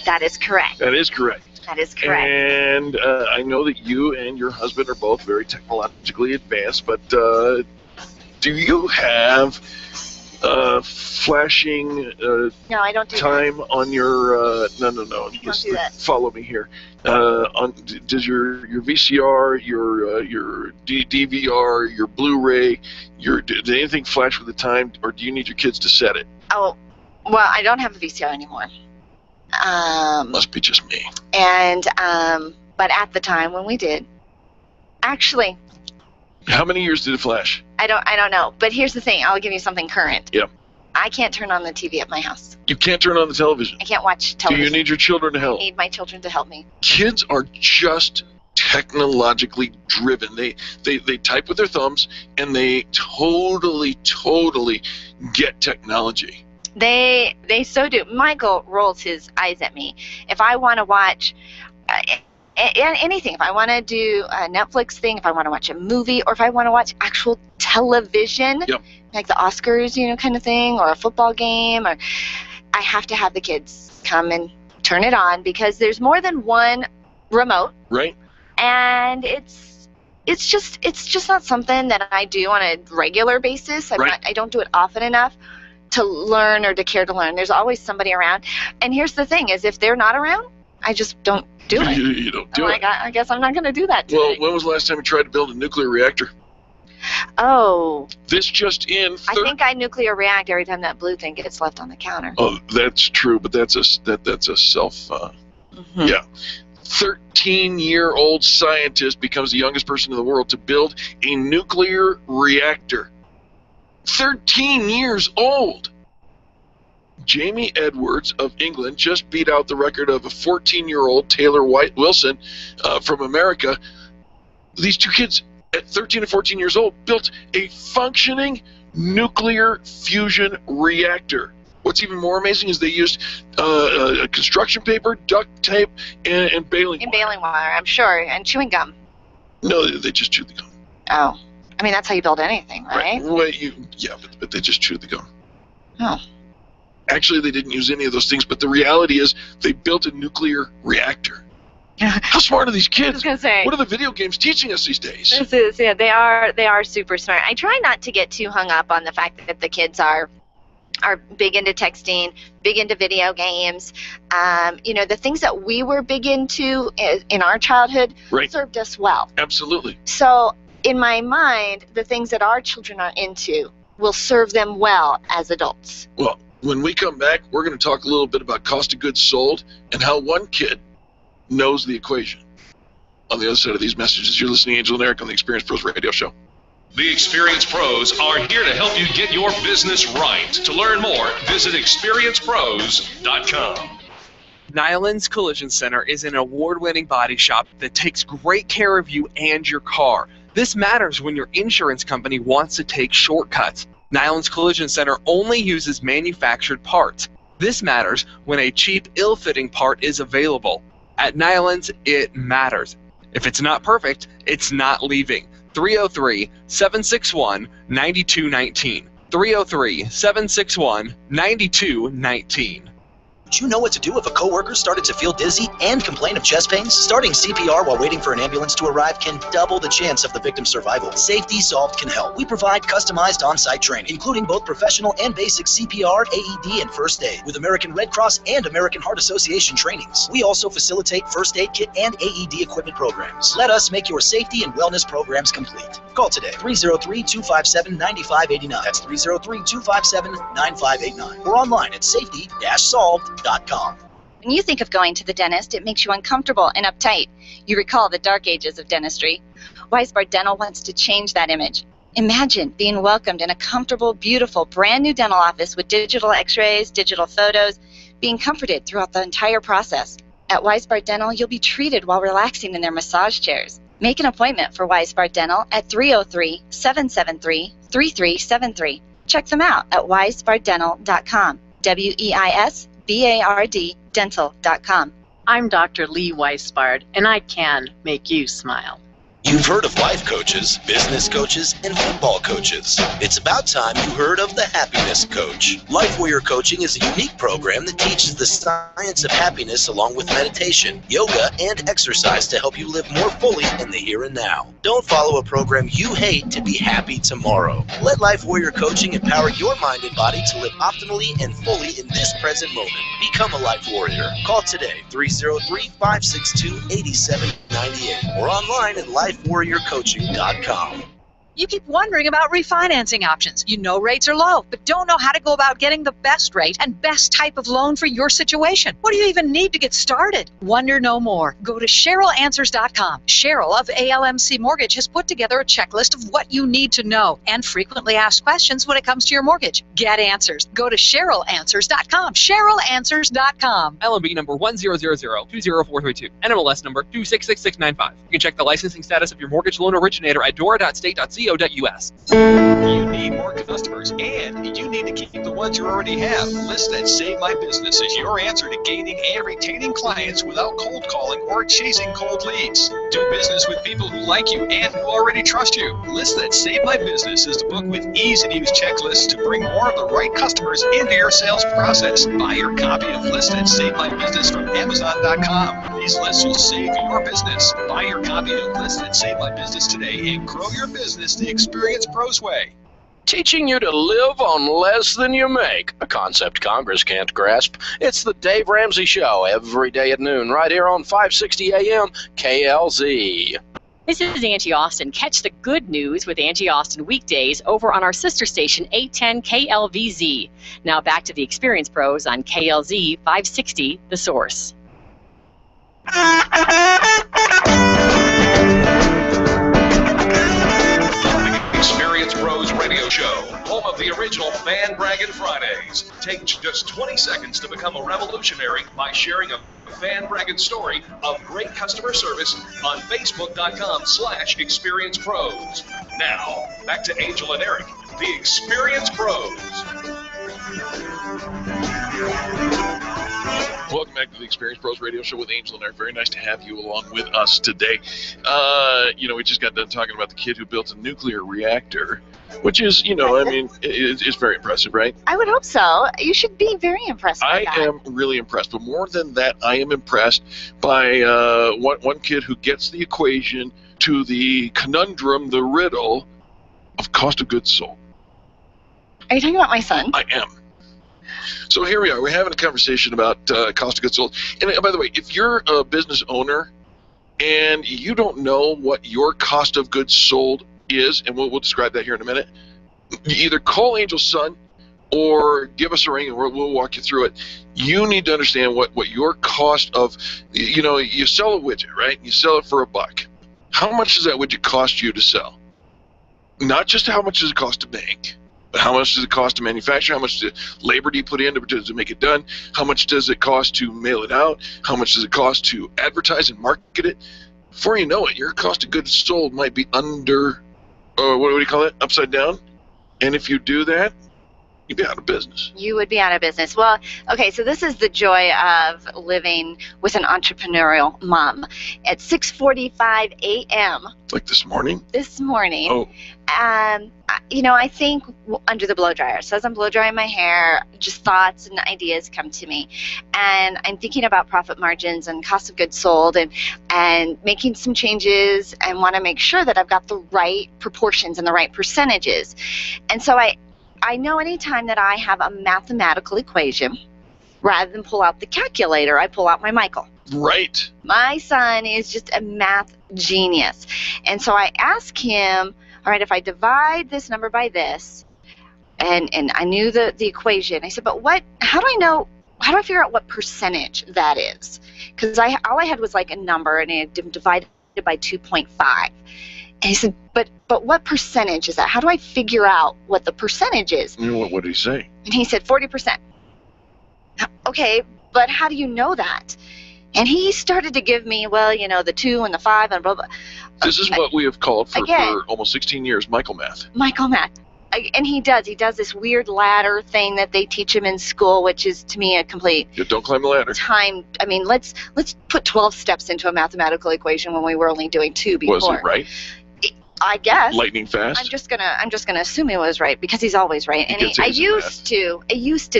That is correct. That is correct. That is correct. And I know that you and your husband are both very technologically advanced, but do you have flashing no, I don't do time that. On your no Just do that. Follow me here. Does your VCR, your DVR, your Blu-ray, did anything flash with the time, or do you need your kids to set it? Oh, well, I don't have a VCR anymore. Must be just me. And but at the time when we did, actually, how many years did it flash? I don't know. But here's the thing. I'll give you something current. Yep. I can't turn on the TV at my house. You can't turn on the television. I can't watch television. Do you need your children to help? I need my children to help me. Kids are just technologically driven. They type with their thumbs, and they totally get technology. They so do. Michael rolls his eyes at me. If I want to watch anything, if I want to do a Netflix thing, if I want to watch a movie, or if I want to watch actual television, yep, like the Oscars, kind of thing, or a football game, or I have to have the kids come and turn it on because there's more than one remote. Right. And it's just not something that I do on a regular basis. I don't do it often enough to learn or to care to learn. There's always somebody around. And here's the thing is if they're not around, I just don't do it. You don't do it. I guess I'm not going to do that today. Well, when was the last time you tried to build a nuclear reactor? Oh. This just in. I think I nuclear react every time that blue thing gets left on the counter. Oh, that's true, but that's a self. Yeah. 13-year-old scientist becomes the youngest person in the world to build a nuclear reactor. 13 years old. Jamie Edwards of England just beat out the record of a 14-year-old Taylor White Wilson from America. These two kids at 13 and 14 years old built a functioning nuclear fusion reactor. What's even more amazing is they used construction paper, duct tape, and baling wire. And baling wire, I'm sure, and chewing gum. No, they just chewed the gum. Oh. I mean, that's how you build anything, right? Well, but they just chewed the gum. Oh. Actually, they didn't use any of those things, but the reality is they built a nuclear reactor. How smart are these kids? I was gonna say, what are the video games teaching us these days? They are super smart. I try not to get too hung up on the fact that the kids are big into texting, big into video games. The things that we were big into in our childhood served us well. Absolutely. So in my mind, the things that our children are into will serve them well as adults. Well, when we come back, we're going to talk a little bit about cost of goods sold and how one kid knows the equation. On the other side of these messages, you're listening to Angel and Eric on the Experience Pros Radio Show. The Experience Pros are here to help you get your business right. To learn more, visit experiencepros.com. Nyland's Collision Center is an award-winning body shop that takes great care of you and your car. This matters when your insurance company wants to take shortcuts. Nyland's Collision Center only uses manufactured parts. This matters when a cheap, ill-fitting part is available. At Nyland's, it matters. If it's not perfect, it's not leaving. 303-761-9219. 303-761-9219. Do you know what to do if a coworker started to feel dizzy and complain of chest pains? Starting CPR while waiting for an ambulance to arrive can double the chance of the victim's survival. Safety Solved can help. We provide customized on-site training, including both professional and basic CPR, AED, and first aid, with American Red Cross and American Heart Association trainings. We also facilitate first aid kit and AED equipment programs. Let us make your safety and wellness programs complete. Call today, 303-257-9589. That's 303-257-9589. Or online at safety-solved.com. When you think of going to the dentist, it makes you uncomfortable and uptight. You recall the dark ages of dentistry. Weisbart Dental wants to change that image. Imagine being welcomed in a comfortable, beautiful, brand new dental office with digital x-rays, digital photos, being comforted throughout the entire process. At Weisbart Dental, you'll be treated while relaxing in their massage chairs. Make an appointment for Weisbart Dental at 303-773-3373. Check them out at weisbartdental.com. WEISBARD dental.com. I'm Dr. Lee Weisbard, and I can make you smile. You've heard of life coaches, business coaches, and football coaches. It's about time you heard of the Happiness Coach. Life Warrior Coaching is a unique program that teaches the science of happiness along with meditation, yoga, and exercise to help you live more fully in the here and now. Don't follow a program you hate to be happy tomorrow. Let Life Warrior Coaching empower your mind and body to live optimally and fully in this present moment. Become a Life Warrior. Call today, 303-562-8798, or online at lifewarriorcoaching.com. You keep wondering about refinancing options. You know rates are low, but don't know how to go about getting the best rate and best type of loan for your situation. What do you even need to get started? Wonder no more. Go to CherylAnswers.com. Cheryl of ALMC Mortgage has put together a checklist of what you need to know and frequently asked questions when it comes to your mortgage. Get answers. Go to CherylAnswers.com. CherylAnswers.com. LMB number 100020432. NMLS number 266695. You can check the licensing status of your mortgage loan originator at dora.state.co.us. You need more customers, and you need to keep the ones you already have. List and Save My Business is your answer to gaining and retaining clients without cold calling or chasing cold leads. Do business with people who like you and who already trust you. List that Save My Business is the book with easy-to-use checklists to bring more of the right customers into your sales process. Buy your copy of List and Save My Business from Amazon.com. These lists will save your business. Buy your copy of List and Save My Business today and grow your business the Experience Pros way. Teaching you to live on less than you make, a concept Congress can't grasp. It's the Dave Ramsey Show every day at noon right here on 560 AM KLZ. This is Angie Austin. Catch the good news with Angie Austin weekdays over on our sister station 810 KLVZ. Now back to the Experience Pros on KLZ 560, The Source. Experience Pros Radio Show, home of the original Fan Bragging Fridays. Take just 20 seconds to become a revolutionary by sharing a Fan Bragging story of great customer service on Facebook.com/Experience Pros. Now, back to Angel and Eric, the Experience Pros. Welcome back to the Experience Pros Radio Show with Angel and Eric. Very nice to have you along with us today. We just got done talking about the kid who built a nuclear reactor, which is, it's very impressive, right? I would hope so. You should be very impressed by that. I am really impressed. But more than that, I am impressed by one kid who gets the equation to the conundrum, the riddle of cost of goods sold. Are you talking about my son? I am. So here we are. We're having a conversation about cost of goods sold. And by the way, if you're a business owner and you don't know what your cost of goods sold is, and we'll describe that here in a minute, you either call Angel's son or give us a ring and we'll walk you through it. You need to understand what your cost of, you sell a widget, right? You sell it for $1. How much does that widget cost you to sell? Not just how much does it cost to make, but how much does it cost to manufacture? How much labor do you put in to make it done? How much does it cost to mail it out? How much does it cost to advertise and market it? Before you know it, your cost of goods sold might be under, what do you call it, upside down? And if you do that, you'd be out of business. You would be out of business. Well, okay, so this is the joy of living with an entrepreneurial mom. At 6:45 a.m. Like this morning? This morning. Oh. I think under the blow dryer. So as I'm blow drying my hair, just thoughts and ideas come to me. And I'm thinking about profit margins and cost of goods sold and making some changes and want to make sure that I've got the right proportions and the right percentages. And so I know anytime that I have a mathematical equation, rather than pull out the calculator, I pull out my Michael. Right. My son is just a math genius. And so I ask him, all right, if I divide this number by this, and I knew the equation, I said, but how do I figure out what percentage that is? Because all I had was like a number, and I divided it by 2.5. And he said, but what percentage is that? How do I figure out what the percentage is? What did he say? And he said 40%. Okay, but how do you know that? And he started to give me, the 2 and the 5 and blah, blah. This is what we have called for almost 16 years, Michael Math. Michael Math. And he does this weird ladder thing that they teach him in school, which is to me a complete don't climb the ladder. Let's put 12 steps into a mathematical equation when we were only doing 2 before. Was it right? I guess. Lightning fast. I'm just gonna assume he was right because he's always right. And I used to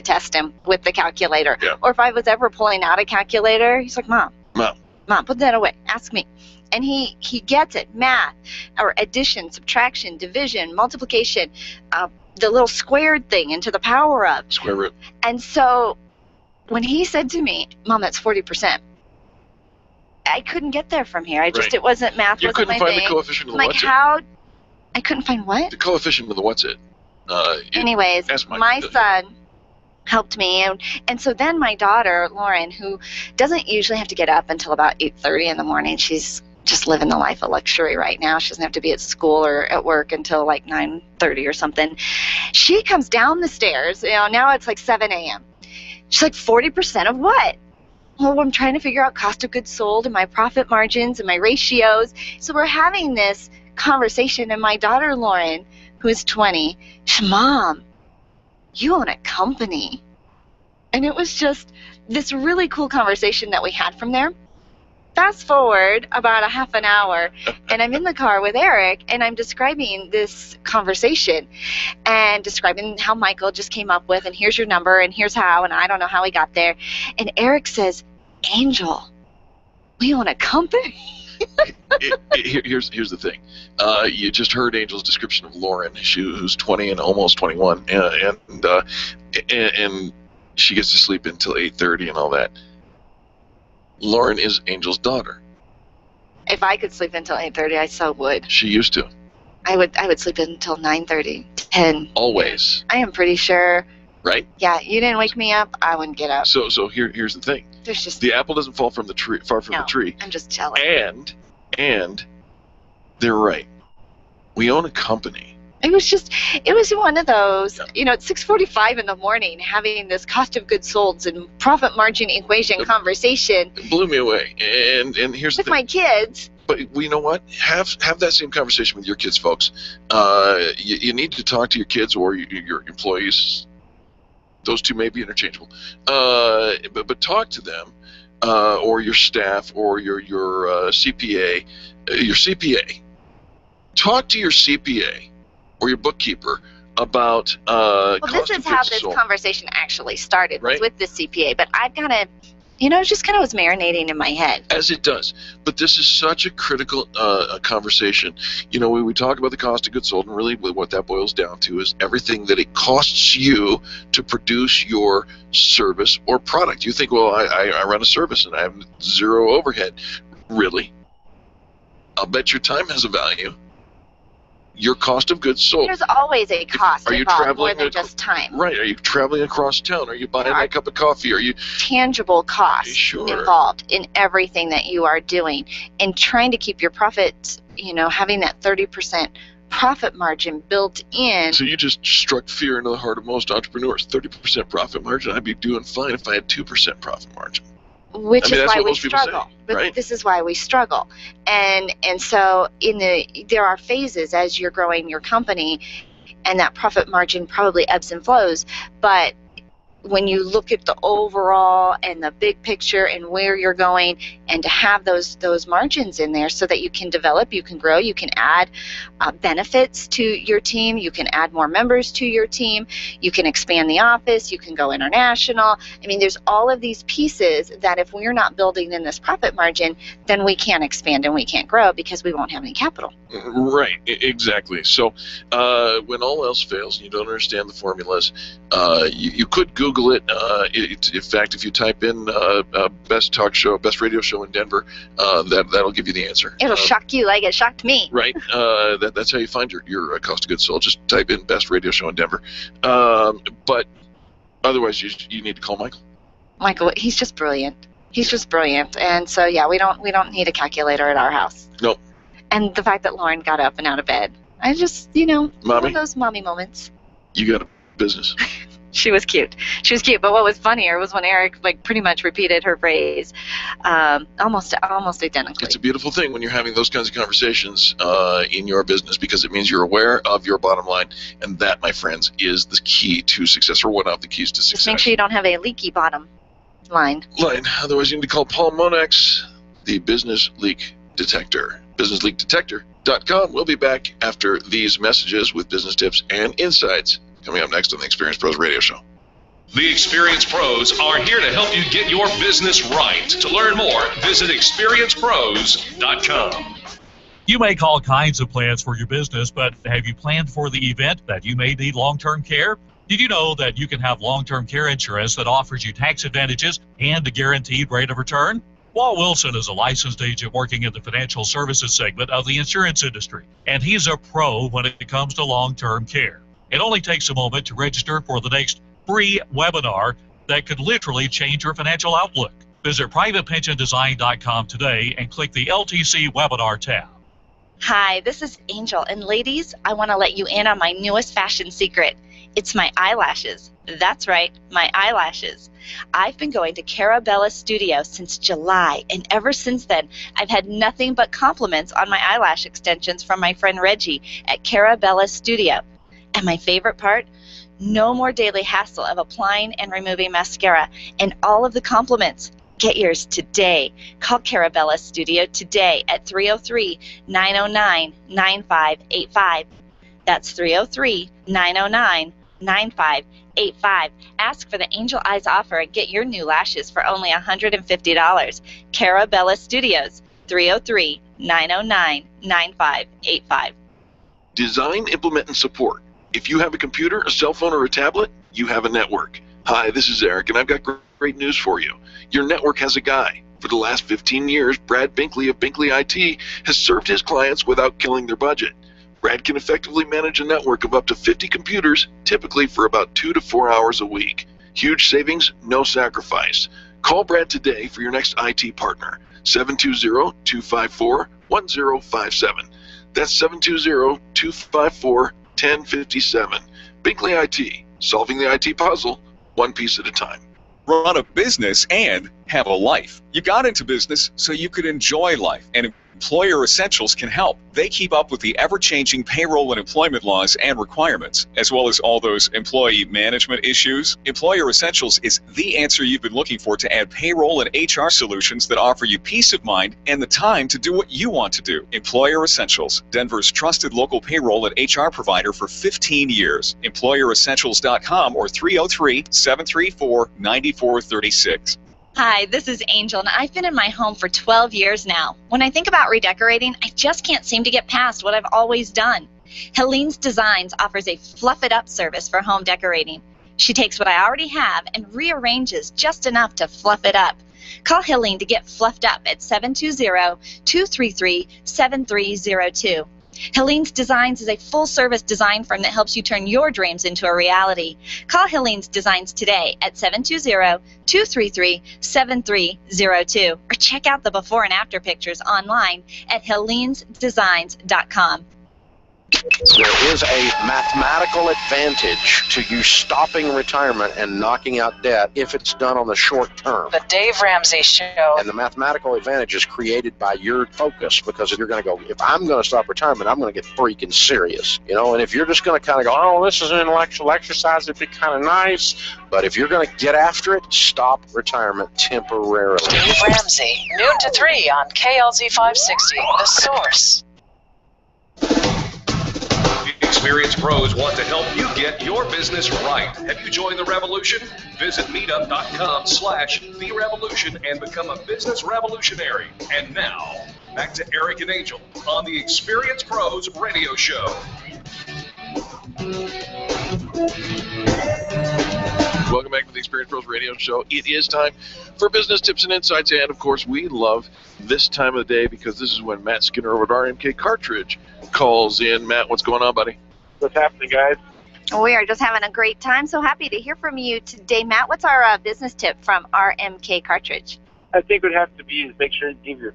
test him with the calculator. Yeah. Or if I was ever pulling out a calculator, he's like, Mom, put that away. Ask me. And he gets it. Math, or addition, subtraction, division, multiplication, the little squared thing into the power of. Square root. And so when he said to me, Mom, that's 40%. I couldn't get there from here. It wasn't math. You wasn't couldn't my find thing. the coefficient of the like, what's how I couldn't find what? The coefficient of the what's it. Anyways, my son helped me, and so then my daughter, Laurian, who doesn't usually have to get up until about 8:30 in the morning, she's just living the life of luxury right now. She doesn't have to be at school or at work until like 9:30 or something. She comes down the stairs, now it's like 7 a.m. She's like, 40% of what? Well, I'm trying to figure out cost of goods sold and my profit margins and my ratios. So we're having this conversation, and my daughter, Laurian, who is 20, she's, Mom, you own a company. And it was just this really cool conversation that we had from there. Fast forward about a half an hour, and I'm in the car with Eric, and I'm describing this conversation and describing how Michael just came up with, and here's your number, and here's how, and I don't know how he got there. And Eric says, Angel, we own a company. Here's the thing. You just heard Angel's description of Laurian, who's 20 and almost 21, and she gets to sleep until 8:30 and all that. Laurian is Angel's daughter. If I could sleep until 8:30, I so would. She used to. I would sleep until 9:30, 10. Always. I am pretty sure. Right? Yeah, you didn't wake me up, I wouldn't get up. So here's the thing. There's just the apple doesn't fall from the tree, far from the tree. I'm just jealous. And they're right. We own a company. It was one of those, at 6:45 in the morning, having this cost of goods sold and profit margin equation conversation. It blew me away. And here's the thing. With my kids. But you know what? Have that same conversation with your kids, folks. You need to talk to your kids or your employees. Those two may be interchangeable. But talk to them, or your staff, or your CPA. Your CPA. Talk to your CPA or your bookkeeper about this is how this conversation actually started, was with the CPA. But I've got to, it just kind of was marinating in my head. As it does. But this is such a critical conversation. We talk about the cost of goods sold, and really what that boils down to is everything that it costs you to produce your service or product. You think, well, I run a service and I have zero overhead. Really? I'll bet your time has a value. Your cost of goods sold. There's always a cost involved, more than just time. Right. Are you traveling across town? Are you buying that cup of coffee? Are you tangible costs involved in everything that you are doing, and trying to keep your profits, having that 30% profit margin built in. So you just struck fear into the heart of most entrepreneurs. 30% profit margin. I'd be doing fine if I had 2% profit margin. Which is why we struggle. But this is why we struggle. And so there are phases as you're growing your company, and that profit margin probably ebbs and flows. But when you look at the overall and the big picture and where you're going, and to have those margins in there so that you can develop, you can grow, you can add benefits to your team, you can add more members to your team, you can expand the office, you can go international. I mean, there's all of these pieces that if we're not building in this profit margin, then we can't expand and we can't grow because we won't have any capital. Right, exactly. So when all else fails and you don't understand the formulas, you could Google it. In fact, if you type in best talk show, best radio show in Denver, that'll give you the answer. It'll shock you like it shocked me. Right. That's how you find your cost of goods sold. Just type in best radio show in Denver. But otherwise, you need to call Michael. Michael, he's just brilliant. He's just brilliant. And so, yeah, we don't need a calculator at our house. Nope. And the fact that Laurian got up and out of bed, I just, one of those mommy moments. You got a business. She was cute. But what was funnier was when Eric pretty much repeated her phrase, almost identically. It's a beautiful thing when you're having those kinds of conversations in your business, because it means you're aware of your bottom line, and that, my friends, is the key to success, or one of the keys to success. Just make sure you don't have a leaky bottom line. Otherwise, you need to call Paul Monax, the business leak detector. BusinessLeakDetector.com. We'll be back after these messages with business tips and insights. Coming up next on the Experience Pros Radio Show. The Experience Pros are here to help you get your business right. To learn more, visit experiencepros.com. You make all kinds of plans for your business, but have you planned for the event that you may need long-term care? Did you know that you can have long-term care insurance that offers you tax advantages and a guaranteed rate of return? Walt Wilson is a licensed agent working in the financial services segment of the insurance industry, and he's a pro when it comes to long-term care. It only takes a moment to register for the next free webinar that could literally change your financial outlook. Visit privatepensiondesign.com today and click the LTC webinar tab. Hi, this is Angel, and ladies, I want to let you in on my newest fashion secret. It's my eyelashes. That's right, my eyelashes. I've been going to Carabella Studio since July, and ever since then, I've had nothing but compliments on my eyelash extensions from my friend Reggie at Carabella Studio. And my favorite part? No more daily hassle of applying and removing mascara, and all of the compliments. Get yours today. Call Carabella Studio today at 303-909-9585. That's 303-909-9585. Ask for the Angel Eyes offer and get your new lashes for only $150. Carabella Studios, 303-909-9585. Design, implement, and support. If you have a computer, a cell phone, or a tablet, you have a network. Hi, this is Eric, and I've got great news for you. Your network has a guy. For the last 15 years, Brad Binkley of Binkley IT has served his clients without killing their budget. Brad can effectively manage a network of up to 50 computers, typically for about 2 to 4 hours a week. Huge savings, no sacrifice. Call Brad today for your next IT partner, 720-254-1057. That's 720-254-1057. Binkley IT, solving the IT puzzle, one piece at a time. Run a business and have a life. You got into business so you could enjoy life, and Employer Essentials can help. They keep up with the ever-changing payroll and employment laws and requirements, as well as all those employee management issues. Employer Essentials is the answer you've been looking for to add payroll and HR solutions that offer you peace of mind and the time to do what you want to do. Employer Essentials, Denver's trusted local payroll and HR provider for 15 years. EmployerEssentials.com or 303-734-9436. Hi, this is Angel, and I've been in my home for 12 years now. When I think about redecorating, I just can't seem to get past what I've always done. Helene's Designs offers a fluff it up service for home decorating. She takes what I already have and rearranges just enough to fluff it up. Call Helene to get fluffed up at 720-233-7302. Helene's Designs is a full-service design firm that helps you turn your dreams into a reality. Call Helene's Designs today at 720-233-7302 or check out the before and after pictures online at helenesdesigns.com. There is a mathematical advantage to you stopping retirement and knocking out debt if it's done on the short term. The Dave Ramsey Show. And the mathematical advantage is created by your focus, because if you're going to go, if I'm going to stop retirement, I'm going to get freaking serious. You know, and if you're just going to kind of go, oh, this is an intellectual exercise, it'd be kind of nice. But if you're going to get after it, stop retirement temporarily. Dave Ramsey, noon to 3 on KLZ 560, The Source. Experienced pros want to help you get your business right. Have you joined the revolution? Visit meetup.com/The Revolution and become a business revolutionary. And now, back to Eric and Angel on the Experienced Pros Radio Show. Welcome back to the Experienced Pros Radio Show. It is time for business tips and insights, and of course, we love this time of the day because this is when Matt Skinner over at RMK Cartridge calls in. Matt, what's going on, buddy? What's happening, guys? We are just having a great time. So happy to hear from you today, Matt. What's our business tip from RMK Cartridge? I think what has to be is make sure you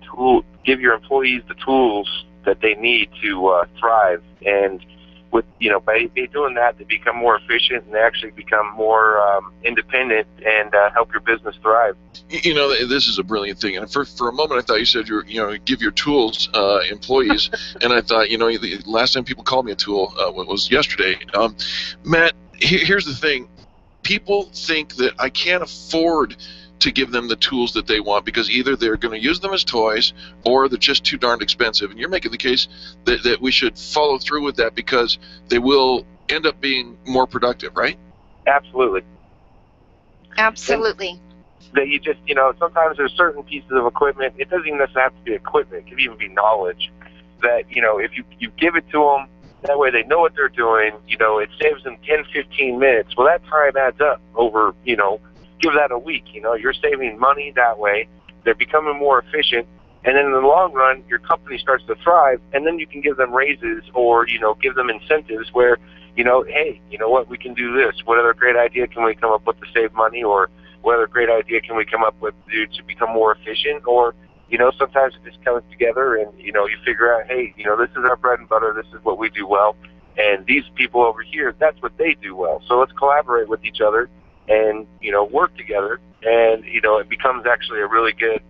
give your employees the tools that they need to thrive. And with by doing that, they become more efficient and they actually become more independent and help your business thrive. You know, this is a brilliant thing. And for a moment, I thought you said give your tools employees, and I thought the last time people called me a tool was yesterday. Matt, here's the thing: people think that I can't afford to give them the tools that they want because either they're going to use them as toys or they're just too darned expensive. And you're making the case that we should follow through with that because they will end up being more productive, right? Absolutely. Absolutely. That you just, sometimes there's certain pieces of equipment. It doesn't even necessarily have to be equipment. It could even be knowledge that, if you give it to them, that way they know what they're doing, it saves them 10, 15 minutes. Well, that time adds up over, give that a week. You're saving money that way. they're becoming more efficient, and then in the long run, your company starts to thrive, and then you can give them raises or, give them incentives where, hey, you know what, we can do this. What other great idea can we come up with to save money, or what other great idea can we come up with to become more efficient? Or, sometimes it just comes together and, you figure out, hey, this is our bread and butter, this is what we do well, and these people over here, that's what they do well. So let's collaborate with each other and, work together, and, it becomes actually a really good,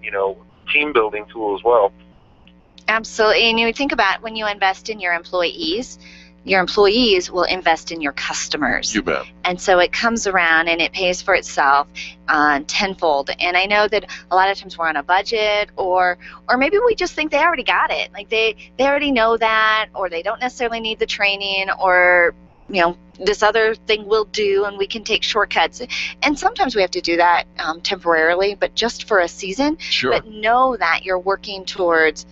team building tool as well. Absolutely. And you think about when you invest in your employees will invest in your customers. You bet. And so it comes around and it pays for itself tenfold. And I know that a lot of times we're on a budget, or maybe we just think they already got it. Like they already know that, or they don't necessarily need the training, or this other thing will do, and we can take shortcuts. And sometimes we have to do that temporarily, but just for a season. Sure. But know that you're working towards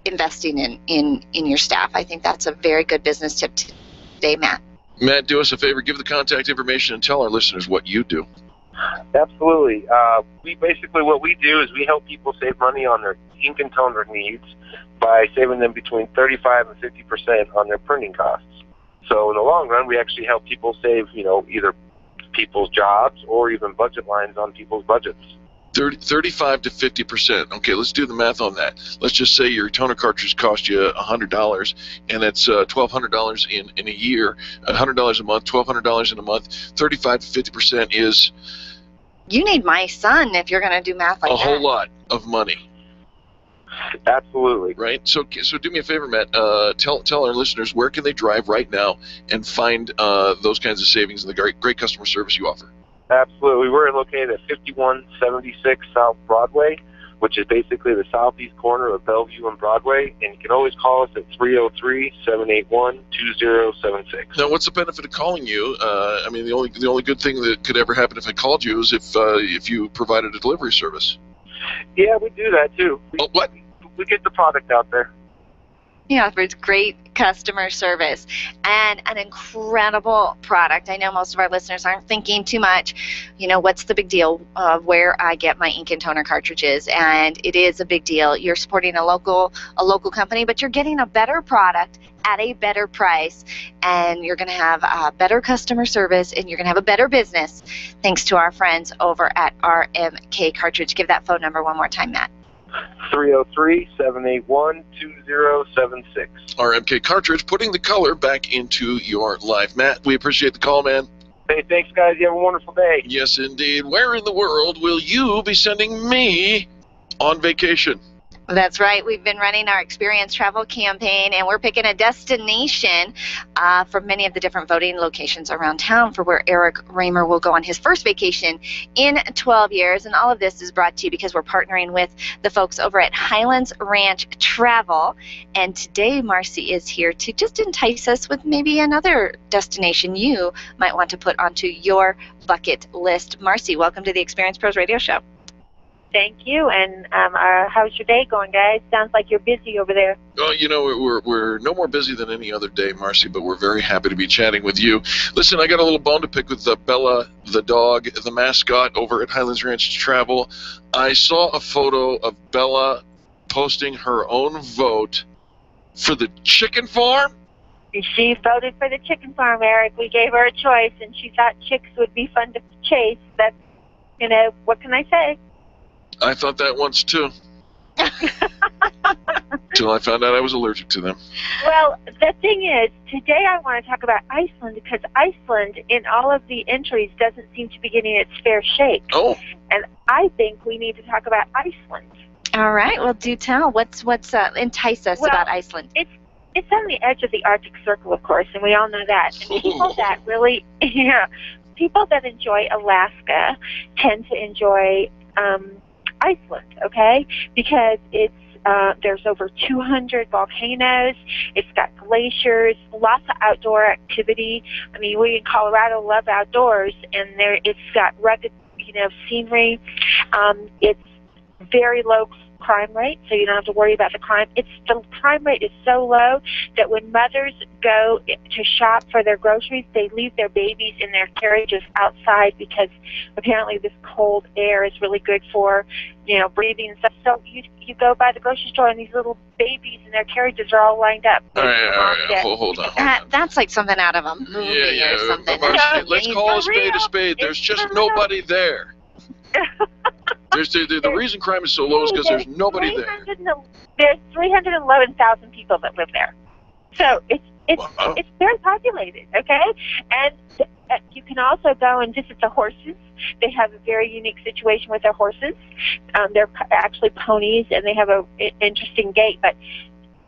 investing in your staff. I think that's a very good business tip today, Matt. Matt, do us a favor, give the contact information and tell our listeners what you do. Absolutely. What we do is we help people save money on their ink and toner needs by saving them between 35 and 50% on their printing costs. So in the long run, we actually help people save, either people's jobs or even budget lines on people's budgets. 35 to 50%. Okay, let's do the math on that. Let's just say your toner cartridge cost you $100, and that's $1,200 in a year, $100 a month, $1,200 in a month. 35 to 50% is... You need my son if you're going to do math like that. A whole lot of money. Absolutely. Right? So do me a favor, Matt. Tell our listeners, where can they drive right now and find those kinds of savings and the great customer service you offer? Absolutely. We're located at 5176 South Broadway, which is basically the southeast corner of Bellevue and Broadway. And you can always call us at 303-781-2076. Now, what's the benefit of calling you? The only good thing that could ever happen if I called you is if you provided a delivery service. Yeah, we do that too. What? We get the product out there. He offers great customer service and an incredible product. I know most of our listeners aren't thinking too much, what's the big deal of where I get my ink and toner cartridges? And it is a big deal. You're supporting a local company, but you're getting a better product at a better price, and you're going to have better customer service, and you're going to have a better business thanks to our friends over at RMK Cartridge. Give that phone number one more time, Matt. 303-781-2076. RMK Cartridge, putting the color back into your life. Matt, we appreciate the call, man. Hey, thanks, guys. You have a wonderful day. Yes, indeed. Where in the world will you be sending me on vacation? That's right. We've been running our Experience Travel campaign, and we're picking a destination from many of the different voting locations around town for where Eric Raymer will go on his first vacation in 12 years. And all of this is brought to you because we're partnering with the folks over at Highlands Ranch Travel. And today, Marcy is here to just entice us with maybe another destination you might want to put onto your bucket list. Marcy, welcome to the Experience Pros Radio Show. Thank you, and how's your day going, guys? Sounds like you're busy over there. Oh, we're no more busy than any other day, Marcy, but we're very happy to be chatting with you. Listen, I got a little bone to pick with Bella, the dog, the mascot over at Highlands Ranch Travel. I saw a photo of Bella posting her own vote for the chicken farm. She voted for the chicken farm, Eric. We gave her a choice, and she thought chicks would be fun to chase. That's, what can I say? I thought that once, too. Till I found out I was allergic to them. Well, the thing is, today I want to talk about Iceland, because Iceland, in all of the entries, doesn't seem to be getting its fair shake. Oh. And I think we need to talk about Iceland. All right. Well, do tell. What's entice us about Iceland? It's on the edge of the Arctic Circle, of course, and we all know that. And people that really, people that enjoy Alaska tend to enjoy Iceland, okay? Because it's there's over 200 volcanoes. It's got glaciers, lots of outdoor activity. I mean, we in Colorado love outdoors, and it's got rugged, scenery. It's very low crime rate, so you don't have to worry about the crime. The crime rate is so low that when mothers go to shop for their groceries, they leave their babies in their carriages outside because apparently this cold air is really good for, breathing and stuff. So you go by the grocery store and these little babies in their carriages are all lined up. All right. Hold on. That's like something out of a movie or something. Marcy, let's call a spade a spade. There's just nobody there. The reason crime is so low is because there's nobody there. There's 311,000 people that live there. So it's very populated, okay? And you can also go and visit the horses. They have a very unique situation with their horses. They're actually ponies, and they have an interesting gait. But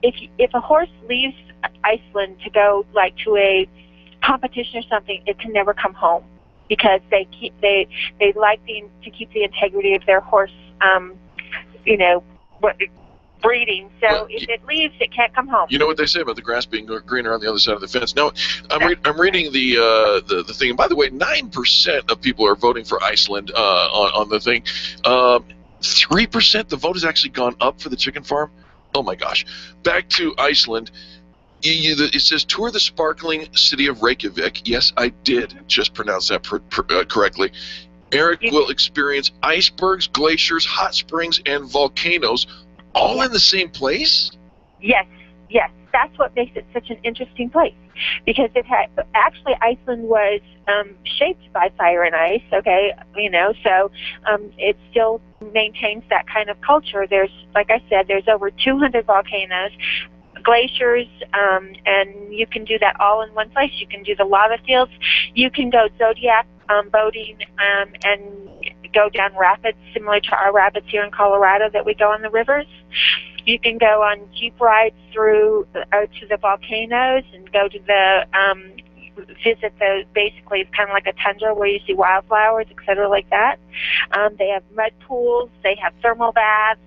if a horse leaves Iceland to go to a competition or something, it can never come home because they like to keep the integrity of their horse, breeding. So if it leaves, it can't come home. You know what they say about the grass being greener on the other side of the fence. Now, I'm reading the thing. And by the way, 9% of people are voting for Iceland on the thing. 3%, the vote has actually gone up for the chicken farm. Oh my gosh! Back to Iceland. It says tour the sparkling city of Reykjavik. Yes, I did just pronounce that correctly. Eric will experience icebergs, glaciers, hot springs, and volcanoes. All in the same place? Yes. That's what makes it such an interesting place, because Iceland was shaped by fire and ice. Okay, so it still maintains that kind of culture. There's, like I said, there's over 200 volcanoes, glaciers, and you can do that all in one place. You can do the lava fields. You can go zodiac boating and go down rapids similar to our rapids here in Colorado that we go on the rivers. You can go on jeep rides through to the volcanoes and go to visit basically it's kind of like a tundra where you see wildflowers, etc. like that. They have mud pools, they have thermal baths,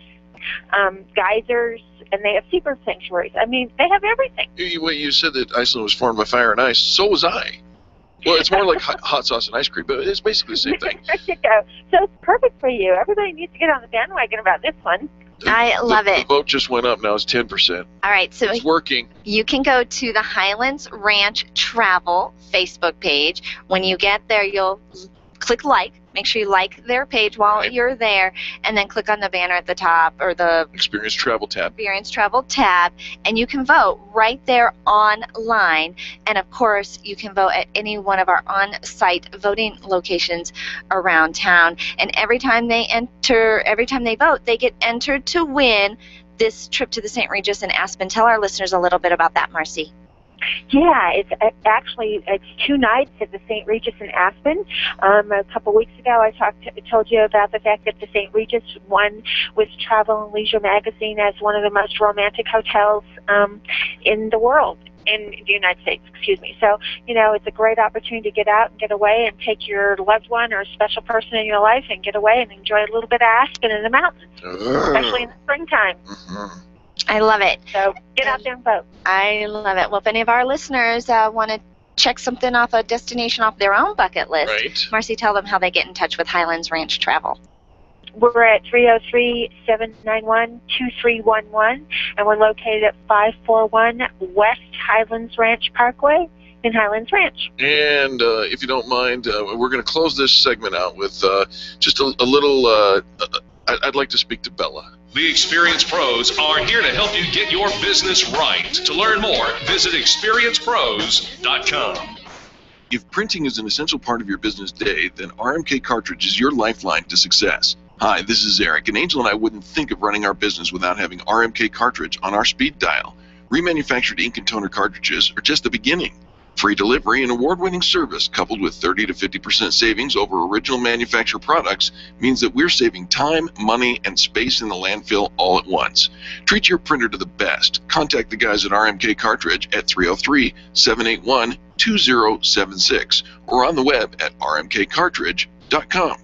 geysers, and they have seabird sanctuaries. I mean, they have everything. You said that Iceland was formed by fire and ice. So was I. Well, it's more like hot sauce and ice cream, but it's basically the same thing. There you go. So it's perfect for you. Everybody needs to get on the bandwagon about this one. I love it. The vote just went up. Now it's 10%. All right, so it's working. You can go to the Highlands Ranch Travel Facebook page. When you get there, you'll click like. Make sure you like their page while you're there, and then click on the banner at the top or the Experience Travel tab. And you can vote right there online. And of course, you can vote at any one of our on-site voting locations around town. And every time they vote, they get entered to win this trip to the St. Regis in Aspen. Tell our listeners a little bit about that, Marcy. Yeah, it's 2 nights at the St. Regis in Aspen. A couple weeks ago, I told you about the fact that the St. Regis won with Travel and Leisure magazine as one of the most romantic hotels in the world. In the United States, excuse me. So, it's a great opportunity to get out and get away and take your loved one or a special person in your life and get away and enjoy a little bit of Aspen in the mountains, especially in the springtime. Mm-hmm. I love it. So get out there and vote. I love it. Well, if any of our listeners want to check something off, a destination off their own bucket list, Marcy, tell them how they get in touch with Highlands Ranch Travel. We're at 303-791-2311, and we're located at 541 West Highlands Ranch Parkway in Highlands Ranch. And if you don't mind, we're going to close this segment out with just a little, I'd like to speak to Bella. The Experience Pros are here to help you get your business right. To learn more, visit experiencepros.com. If printing is an essential part of your business day, then RMK Cartridge is your lifeline to success. Hi, this is Eric, and Angel and I wouldn't think of running our business without having RMK Cartridge on our speed dial. Remanufactured ink and toner cartridges are just the beginning. Free delivery and award-winning service coupled with 30 to 50% savings over original manufacturer products means that we're saving time, money, and space in the landfill all at once. Treat your printer to the best. Contact the guys at RMK Cartridge at 303-781-2076 or on the web at rmkcartridge.com.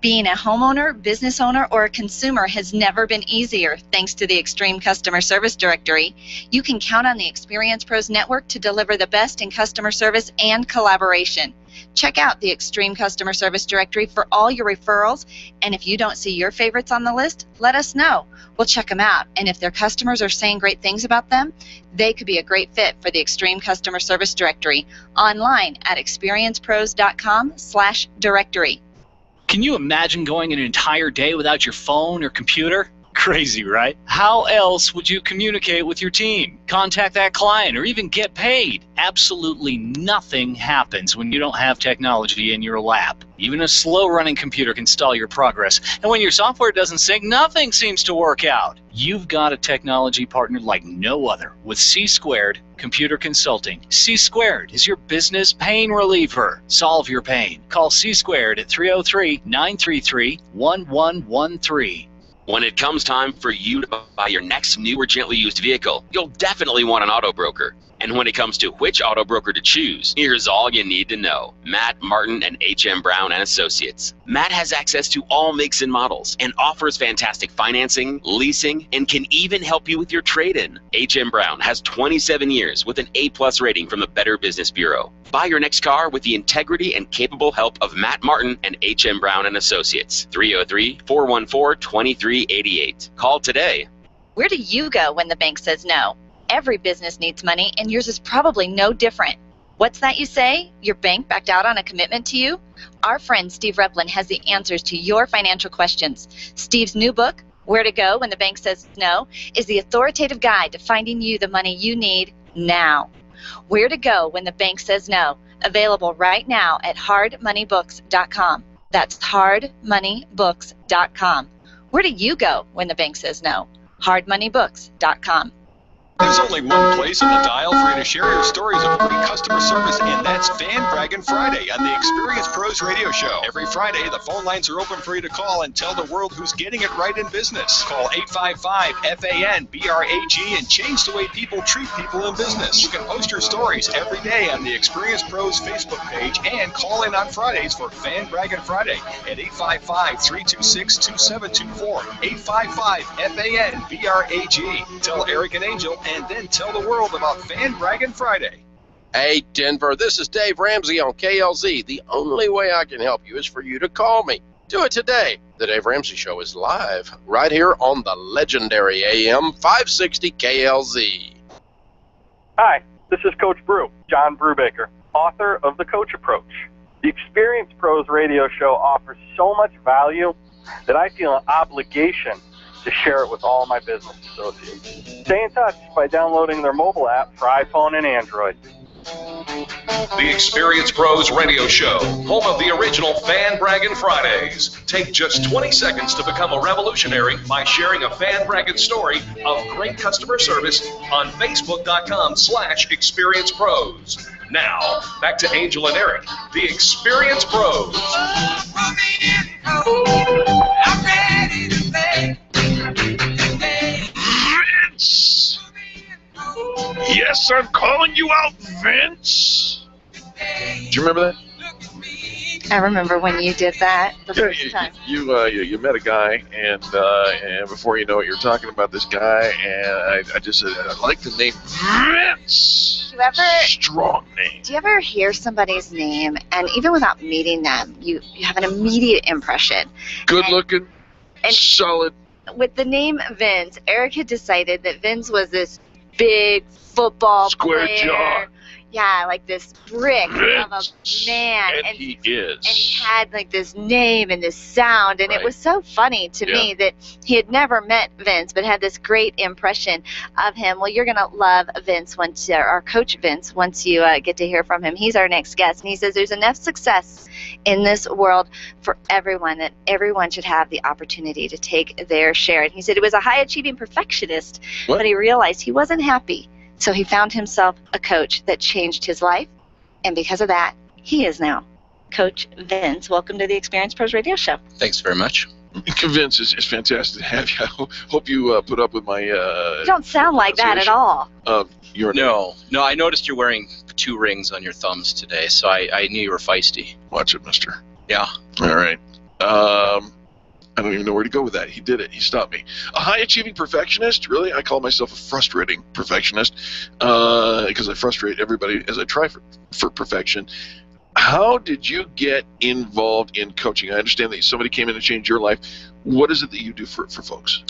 Being a homeowner, business owner, or a consumer has never been easier thanks to the Extreme Customer Service Directory. You can count on the Experience Pros Network to deliver the best in customer service and collaboration. Check out the Extreme Customer Service Directory for all your referrals, and if you don't see your favorites on the list, let us know. We'll check them out, and if their customers are saying great things about them, they could be a great fit for the Extreme Customer Service Directory online at experiencepros.com/directory. Can you imagine going an entire day without your phone or computer? Crazy, right? How else would you communicate with your team, contact that client, or even get paid? Absolutely nothing happens when you don't have technology in your lap. Even a slow-running computer can stall your progress. And when your software doesn't sync, nothing seems to work out. You've got a technology partner like no other with C2 Computer Consulting. C2 is your business pain reliever. Solve your pain. Call C2 at 303-933-1113. When it comes time for you to buy your next new or gently used vehicle, you'll definitely want an auto broker. And when it comes to which auto broker to choose, here's all you need to know. Matt Martin and H.M. Brown and Associates. Matt has access to all makes and models and offers fantastic financing, leasing, and can even help you with your trade-in. H.M. Brown has 27 years with an A+ rating from the Better Business Bureau. Buy your next car with the integrity and capable help of Matt Martin and H.M. Brown and Associates. 303-414-2388. Call today. Where do you go when the bank says no? Every business needs money, and yours is probably no different. What's that you say? Your bank backed out on a commitment to you? Our friend Steve Replin has the answers to your financial questions. Steve's new book, Where to Go When the Bank Says No, is the authoritative guide to finding you the money you need now. Where to Go When the Bank Says No, available right now at hardmoneybooks.com. That's hardmoneybooks.com. Where do you go when the bank says no? hardmoneybooks.com. There's only one place on the dial for you to share your stories of great customer service, and that's Fan Braggin' Friday on the Experience Pros Radio Show. Every Friday, the phone lines are open for you to call and tell the world who's getting it right in business. Call 855-FAN-BRAG and change the way people treat people in business. You can post your stories every day on the Experience Pros Facebook page and call in on Fridays for Fan Braggin' Friday at 855-326-2724. 855-FAN-BRAG. Tell Eric and Angel, and then tell the world about Fan Braggin' Friday. Hey, Denver, this is Dave Ramsey on KLZ. The only way I can help you is for you to call me. Do it today. The Dave Ramsey Show is live right here on the legendary AM 560 KLZ. Hi, this is Coach Brew, John Brubaker, author of The Coach Approach. The Experience Pros Radio Show offers so much value that I feel an obligation to share it with all my business associates. Stay in touch by downloading their mobile app for iPhone and Android. The Experience Pros Radio Show, home of the original Fan Braggin' Fridays. Take just 20 seconds to become a revolutionary by sharing a Fan Braggin' story of great customer service on Facebook.com/Experience Pros. Now, back to Angel and Eric, the Experience Pros. I'm ready to play. Vince! Yes, I'm calling you out, Vince! Do you remember that? I remember when you did that the first time. You met a guy, and before you know it, you're talking about this guy, and I just said, I like the name Vince! Do you ever, strong name. Do you ever hear somebody's name, and even without meeting them, you have an immediate impression? Good looking, solid. With the name Vince, Eric had decided that Vince was this big football square player. jaw. Yeah, like this brick Vince. of a man. And he is. And he had like this name and this sound, and it was so funny to me that he had never met Vince, but had this great impression of him. Well, you're gonna love Vince once, our coach Vince, once you get to hear from him. He's our next guest, and he says there's enough success in this world for everyone that everyone should have the opportunity to take their share. And he said he was a high-achieving perfectionist, but he realized he wasn't happy. So he found himself a coach that changed his life, and because of that, he is now Coach Vince. Welcome to the Experience Pros Radio Show. Thanks very much. Vince, it's fantastic to have you. I hope you put up with my... You don't sound like that at all. No, I noticed you're wearing 2 rings on your thumbs today, so I knew you were feisty. Watch it, mister. Yeah. All right. I don't even know where to go with that. He did it. He stopped me. A high-achieving perfectionist? Really? I call myself a frustrating perfectionist because I frustrate everybody as I try for perfection. How did you get involved in coaching? I understand that somebody came in and changed your life. What is it that you do for folks?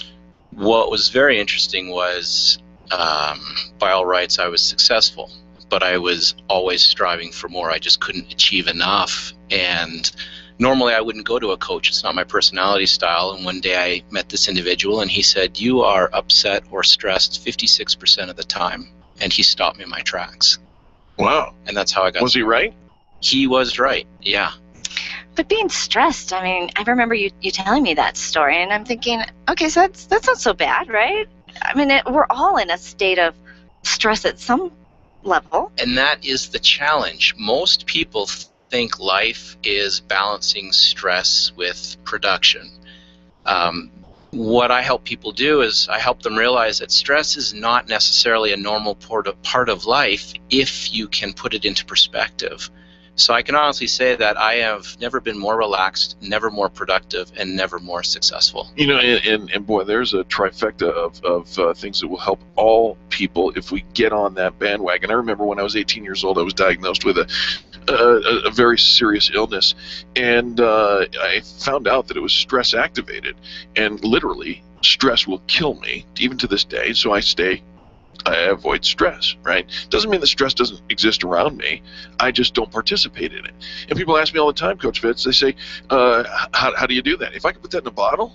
What was very interesting was, by all rights, I was successful, but I was always striving for more. I just couldn't achieve enough. And normally I wouldn't go to a coach. It's not my personality style. And one day I met this individual, and he said, "You are upset or stressed 56% of the time." And he stopped me in my tracks. Wow. And that's how I got. Was he right? He was right, yeah. But being stressed, I mean, I remember you telling me that story, and I'm thinking, okay, so that's not so bad, right? I mean, we're all in a state of stress at some level. And that is the challenge. Most people think life is balancing stress with production. What I help people do is I help them realize that stress is not necessarily a normal part of life if you can put it into perspective. So I can honestly say that I have never been more relaxed, never more productive, and never more successful. You know, and boy, there's a trifecta of things that will help all people if we get on that bandwagon. I remember when I was 18 years old, I was diagnosed with a very serious illness, and I found out that it was stress activated, and literally stress will kill me even to this day. So I avoid stress, right? Doesn't mean that stress doesn't exist around me. I just don't participate in it. And people ask me all the time, Coach Fitz, they say, how do you do that? If I could put that in a bottle,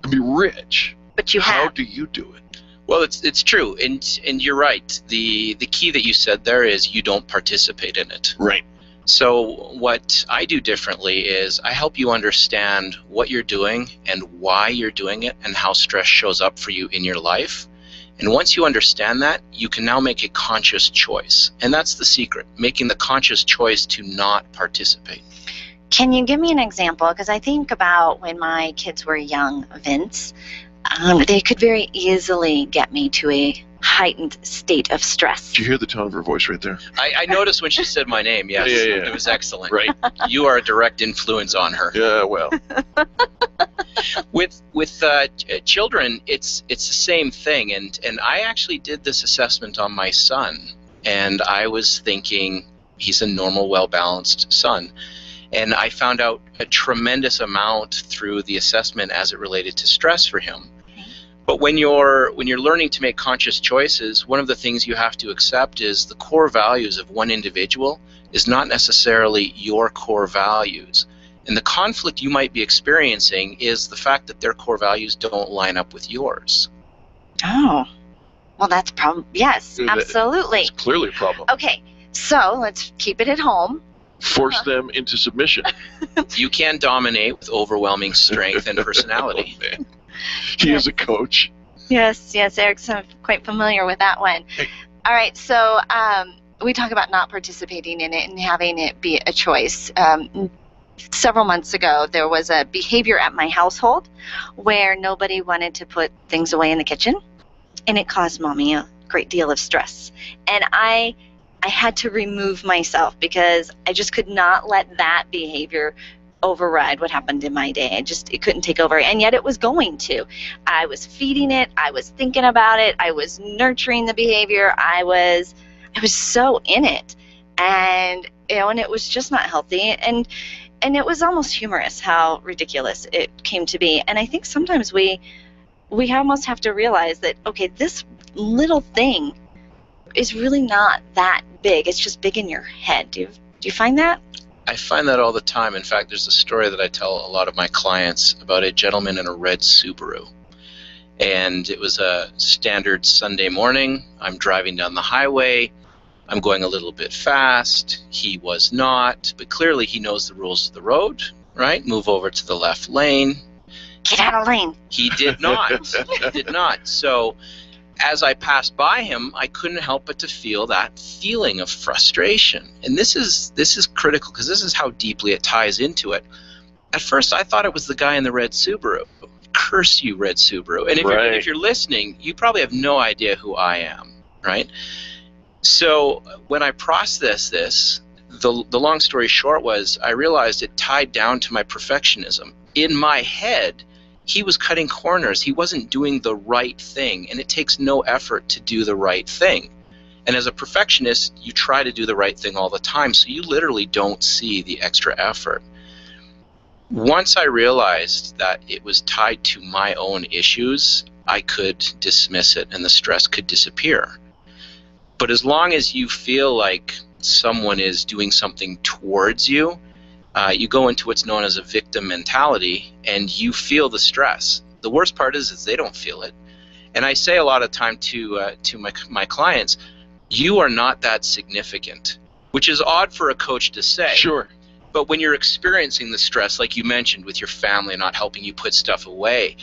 I'd be rich. But how do you do it? Well, it's true, and you're right. The key that you said there is you don't participate in it. Right. So what I do differently is I help you understand what you're doing and why you're doing it and how stress shows up for you in your life. And once you understand that, you can now make a conscious choice. And that's the secret, making the conscious choice to not participate. Can you give me an example? Because I think about when my kids were young, Vince, they could very easily get me to a heightened state of stress. Did you hear the tone of her voice right there? I noticed when she said my name, yes. Yeah. It was excellent. Right. You are a direct influence on her. Yeah, well. With children, it's the same thing, and I actually did this assessment on my son, and I was thinking he's a normal, well-balanced son, and I found out a tremendous amount through the assessment as it related to stress for him. But when you're learning to make conscious choices, one of the things you have to accept is the core values of one individual is not necessarily your core values. And the conflict you might be experiencing is the fact that their core values don't line up with yours. Oh, well, that's yes, absolutely. It's clearly a problem. Okay, so let's keep it at home. Force them into submission. You can dominate with overwhelming strength and personality. Oh, he is a coach. Yes, Eric's quite familiar with that one. All right, so we talk about not participating in it and having it be a choice. Several months ago, there was a behavior at my household where nobody wanted to put things away in the kitchen, and it caused Mommy a great deal of stress. And I had to remove myself because I just could not let that behavior override what happened in my day. It couldn't take over, and yet it was going to. I was feeding it, I was thinking about it, I was nurturing the behavior, I was so in it, and and it was just not healthy, and it was almost humorous how ridiculous it came to be. And I think sometimes we almost have to realize that, okay, this little thing is really not that big. It's just big in your head. Do you find that? I find that all the time. In fact, there's a story that I tell a lot of my clients about a gentleman in a red Subaru. And it was a standard Sunday morning. I'm driving down the highway. I'm going a little bit fast. He was not, but clearly he knows the rules of the road, right? Move over to the left lane. Get out of lane. He did not. He did not. So as I passed by him, I couldn't help but to feel that feeling of frustration. And this is critical because this is how deeply it ties into it. At first, I thought it was the guy in the red Subaru. Curse you, red Subaru. And if you're listening, you probably have no idea who I am, right? So when I processed this, the long story short was I realized it tied down to my perfectionism. In my head, he was cutting corners. He wasn't doing the right thing, and it takes no effort to do the right thing. And as a perfectionist, you try to do the right thing all the time, so you literally don't see the extra effort. Once I realized that it was tied to my own issues, I could dismiss it and the stress could disappear. But as long as you feel like someone is doing something towards you, you go into what's known as a victim mentality, and you feel the stress. The worst part is they don't feel it. And I say a lot of time to my clients, you are not that significant, which is odd for a coach to say. Sure. But when you're experiencing the stress, like you mentioned, with your family not helping you put stuff away,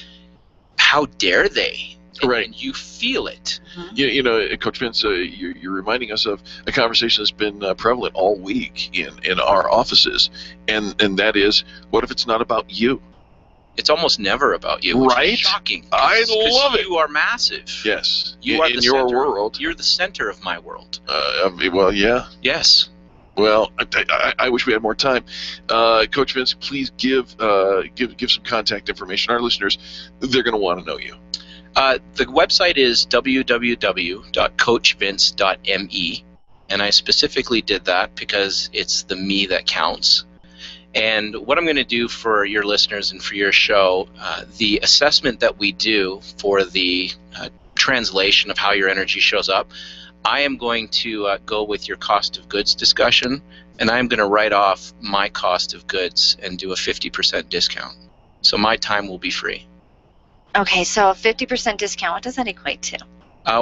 how dare they? Right. And you feel it. You know, Coach Vince, you're reminding us of a conversation that's been prevalent all week in our offices, and that is, what if it's not about you? It's almost never about you, which right? is shocking. I love it. You are massive. Yes. You are in your world. You're the center of my world. Well, yeah. Yes. Well, I wish we had more time. Coach Vince, please give some contact information. Our listeners, they're going to want to know you. The website is www.coachvince.me, and I specifically did that because it's the me that counts. And what I'm going to do for your listeners and for your show, the assessment that we do for the translation of how your energy shows up, I am going to go with your cost of goods discussion, and I'm going to write off my cost of goods and do a 50% discount. So my time will be free. Okay, so a 50% discount, what does that equate to?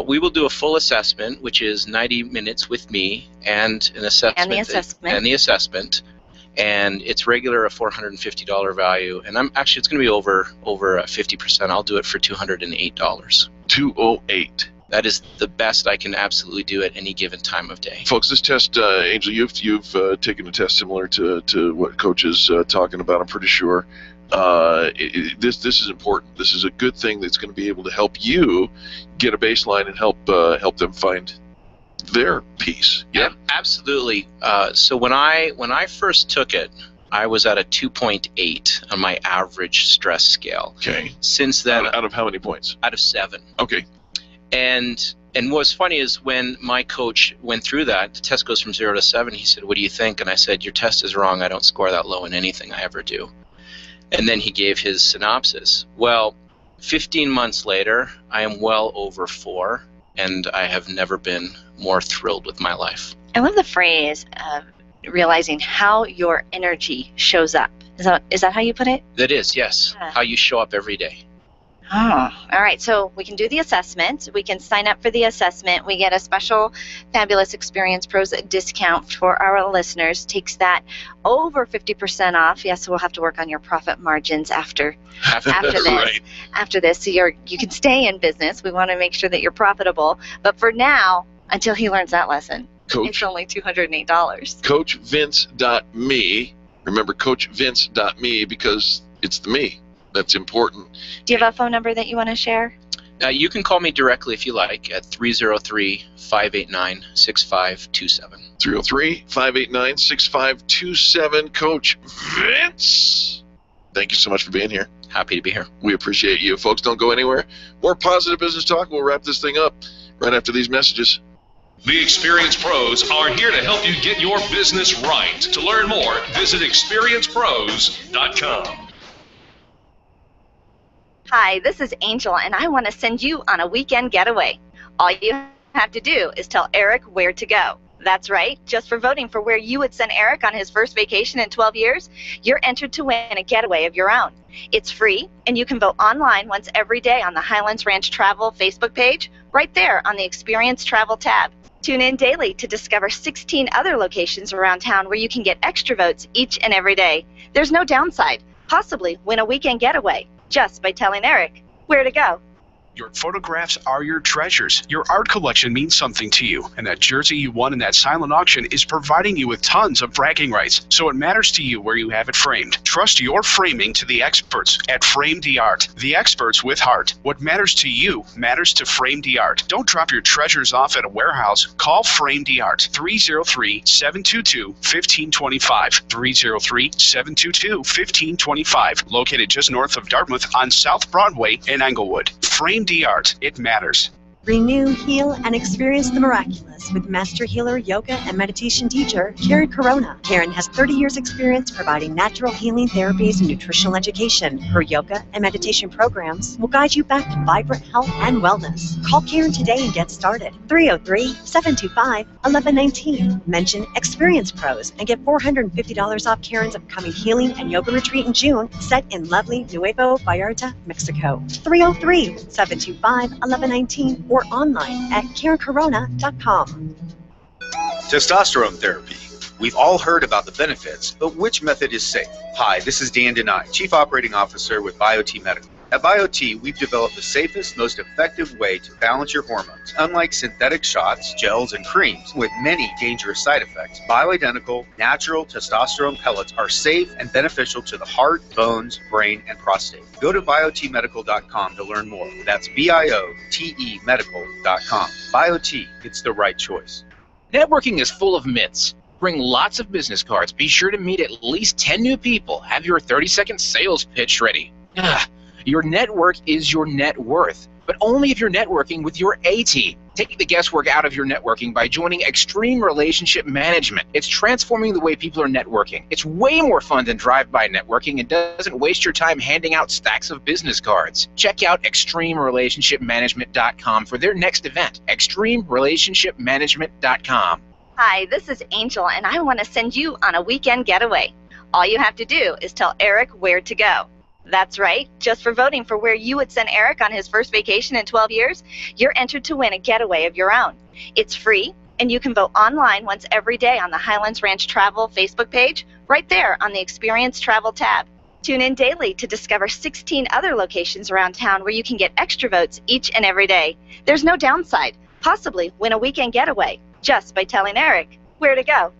We will do a full assessment, which is 90 minutes with me and an assessment. And the assessment. And the assessment. And it's regular a $450 value, and it's going to be over 50%. I'll do it for $208. $208. That is the best I can absolutely do at any given time of day. Folks, this test, Angel, you've taken a test similar to what Coach is talking about, I'm pretty sure. This is important. This is a good thing that's going to be able to help you get a baseline and help them find their peace. Yeah, absolutely. So when I first took it, I was at a 2.8 on my average stress scale. Okay. Since then, out of how many points? Out of 7. Okay. And what's funny is when my coach went through that, the test goes from 0 to 7. He said, "What do you think?" And I said, "Your test is wrong. I don't score that low in anything I ever do." And then he gave his synopsis. Well, 15 months later, I am well over 4, and I have never been more thrilled with my life. I love the phrase realizing how your energy shows up. Is that how you put it? That is, yes. Yeah. How you show up every day. Oh, all right. So we can do the assessment. We can sign up for the assessment. We get a special Fabulous Experience Pros discount for our listeners. Takes that over 50% off. Yes, so we'll have to work on your profit margins after this. Right. After this, so you can stay in business. We want to make sure that you're profitable. But for now, until he learns that lesson, it's only $208. CoachVince.me. Remember, CoachVince.me, because it's the me. That's important. Do you have a phone number that you want to share? You can call me directly if you like at 303-589-6527. 303-589-6527. Coach Vince, thank you so much for being here. Happy to be here. We appreciate you. Folks, don't go anywhere. More positive business talk. We'll wrap this thing up right after these messages. The Experience Pros are here to help you get your business right. To learn more, visit experiencepros.com. Hi, this is Angel, and I want to send you on a weekend getaway. All you have to do is tell Eric where to go. That's right. Just for voting for where you would send Eric on his first vacation in 12 years, you're entered to win a getaway of your own. It's free, and you can vote online once every day on the Highlands Ranch Travel Facebook page, right there on the Experience Travel tab. Tune in daily to discover 16 other locations around town where you can get extra votes each and every day. There's no downside. Possibly win a weekend getaway just by telling Eric where to go. Your photographs are your treasures. Your art collection means something to you, and that jersey you won in that silent auction is providing you with tons of bragging rights, so it matters to you where you have it framed. Trust your framing to the experts at Frame d'Art, the experts with heart. What matters to you matters to Frame d'Art. Don't drop your treasures off at a warehouse. Call Frame d'Art, 303-722-1525, 303-722-1525, located just north of Dartmouth on South Broadway in Englewood. Frame d'Art, it matters. Renew, heal, and experience the miraculous with master healer, yoga, and meditation teacher, Karen Corona. Karen has 30 years experience providing natural healing therapies and nutritional education. Her yoga and meditation programs will guide you back to vibrant health and wellness. Call Karen today and get started. 303-725-1119. Mention Experience Pros and get $450 off Karen's upcoming healing and yoga retreat in June, set in lovely Nuevo Vallarta, Mexico. 303-725-1119 or online at KarenCorona.com. Testosterone therapy. We've all heard about the benefits, but which method is safe? Hi, this is Dan Denai, Chief Operating Officer with BioT Medical. At BioT, we've developed the safest, most effective way to balance your hormones. Unlike synthetic shots, gels, and creams with many dangerous side effects, bioidentical, natural testosterone pellets are safe and beneficial to the heart, bones, brain, and prostate. Go to biotmedical.com to learn more. That's BIOTE medical.com. BioT, it's the right choice. Networking is full of myths. Bring lots of business cards. Be sure to meet at least 10 new people. Have your 30-second sales pitch ready. Your network is your net worth, but only if you're networking with your A-team. Take the guesswork out of your networking by joining Extreme Relationship Management. It's transforming the way people are networking. It's way more fun than drive-by networking and doesn't waste your time handing out stacks of business cards. Check out ExtremeRelationshipManagement.com for their next event. ExtremeRelationshipManagement.com. Hi, this is Angel, and I want to send you on a weekend getaway. All you have to do is tell Eric where to go. That's right. Just for voting for where you would send Eric on his first vacation in 12 years, you're entered to win a getaway of your own. It's free, and you can vote online once every day on the Highlands Ranch Travel Facebook page, right there on the Experience Travel tab. Tune in daily to discover 16 other locations around town where you can get extra votes each and every day. There's no downside. Possibly win a weekend getaway just by telling Eric where to go.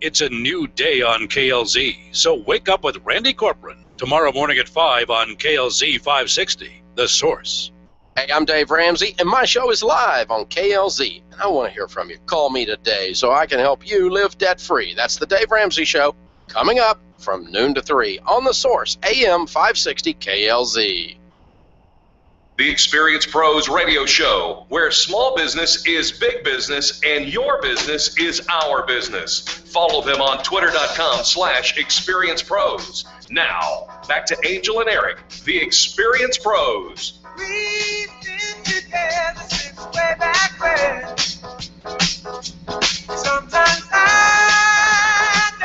It's a new day on KLZ, so wake up with Randy Corcoran tomorrow morning at 5 on KLZ 560, The Source. Hey, I'm Dave Ramsey, and my show is live on KLZ, and I want to hear from you. Call me today so I can help you live debt-free. That's the Dave Ramsey Show, coming up from noon to 3 on The Source, AM 560 KLZ. The Experience Pros radio show, where small business is big business and your business is our business. Follow them on twitter.com/experiencepros. Now, back to Angel and Eric, the Experience Pros. We've been together since way back when. Sometimes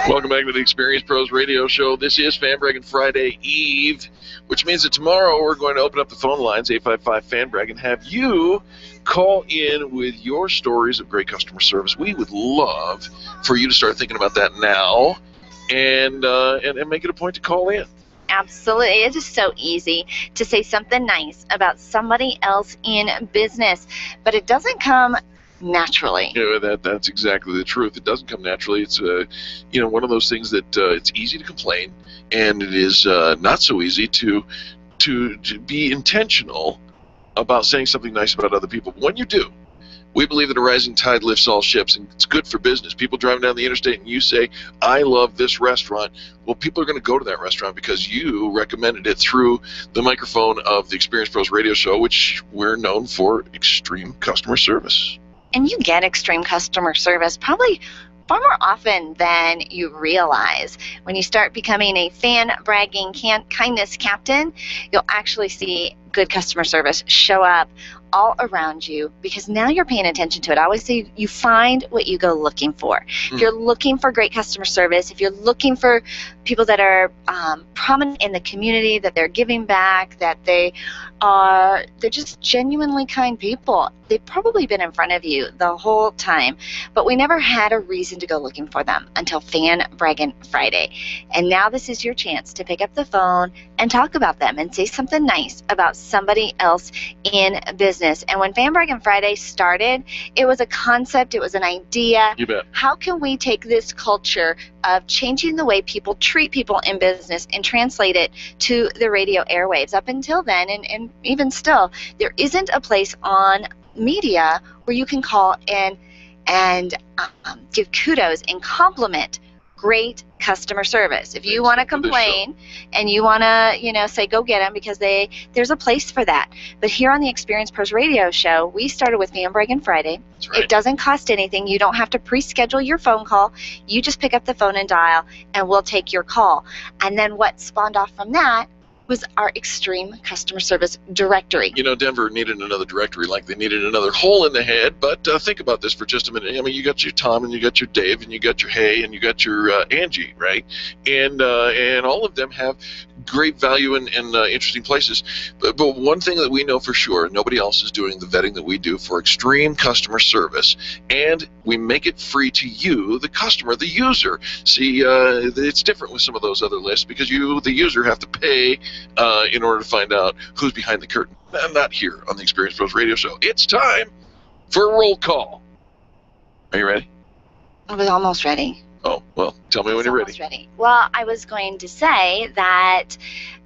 Welcome back to the Experience Pros radio show. This is Fanbragging Friday Eve, which means that tomorrow we're going to open up the phone lines, 855-FANBRAG, and have you call in with your stories of great customer service. We would love for you to start thinking about that now and make it a point to call in. Absolutely. It is so easy to say something nice about somebody else in business, but it doesn't come naturally. Yeah, that's exactly the truth. It doesn't come naturally. It's one of those things that it's easy to complain, and it is not so easy to be intentional about saying something nice about other people. But when you do, we believe that a rising tide lifts all ships, and it's good for business. People driving down the interstate and you say, I love this restaurant. Well, people are going to go to that restaurant because you recommended it through the microphone of the Experience Pros radio show, which we're known for extreme customer service. And you get extreme customer service probably far more often than you realize. When you start becoming a fan-bragging kindness captain, you'll actually see good customer service show up all around you because now you're paying attention to it. I always say you find what you go looking for. If you're looking for great customer service, if you're looking for people that are prominent in the community, that they're giving back, that they're just genuinely kind people, they've probably been in front of you the whole time, but we never had a reason to go looking for them until Fan Bragging Friday. And now this is your chance to pick up the phone and talk about them and say something nice about somebody else in business. And when Fan Bragging Friday started, it was a concept, it was an idea. You bet. How can we take this culture of changing the way people treat people in business and translate it to the radio airwaves? Up until then, and even still, there isn't a place on media where you can call and give kudos and compliment great customer service. If you want to complain and you want to, say go get them, because there's a place for that. But here on the Experience Pros Radio Show, we started with Fan Bragging Friday. That's right. It doesn't cost anything. You don't have to pre-schedule your phone call. You just pick up the phone and dial, and we'll take your call. And then what spawned off from that was our Extreme Customer Service Directory. Denver needed another directory like they needed another hole in the head, but think about this for just a minute. I mean, you got your Tom, and you got your Dave, and you got your Hay, and you got your Angie, right? And all of them have great value and interesting places. But one thing that we know for sure, nobody else is doing the vetting that we do for Extreme Customer Service, and we make it free to you, the customer, the user. See, it's different with some of those other lists because you, the user, have to pay in order to find out who's behind the curtain. Not here on the Experience Pros Radio Show. It's time for a roll call. Are you ready? I was almost ready. Oh, well, tell me when you're ready. Well, I was going to say that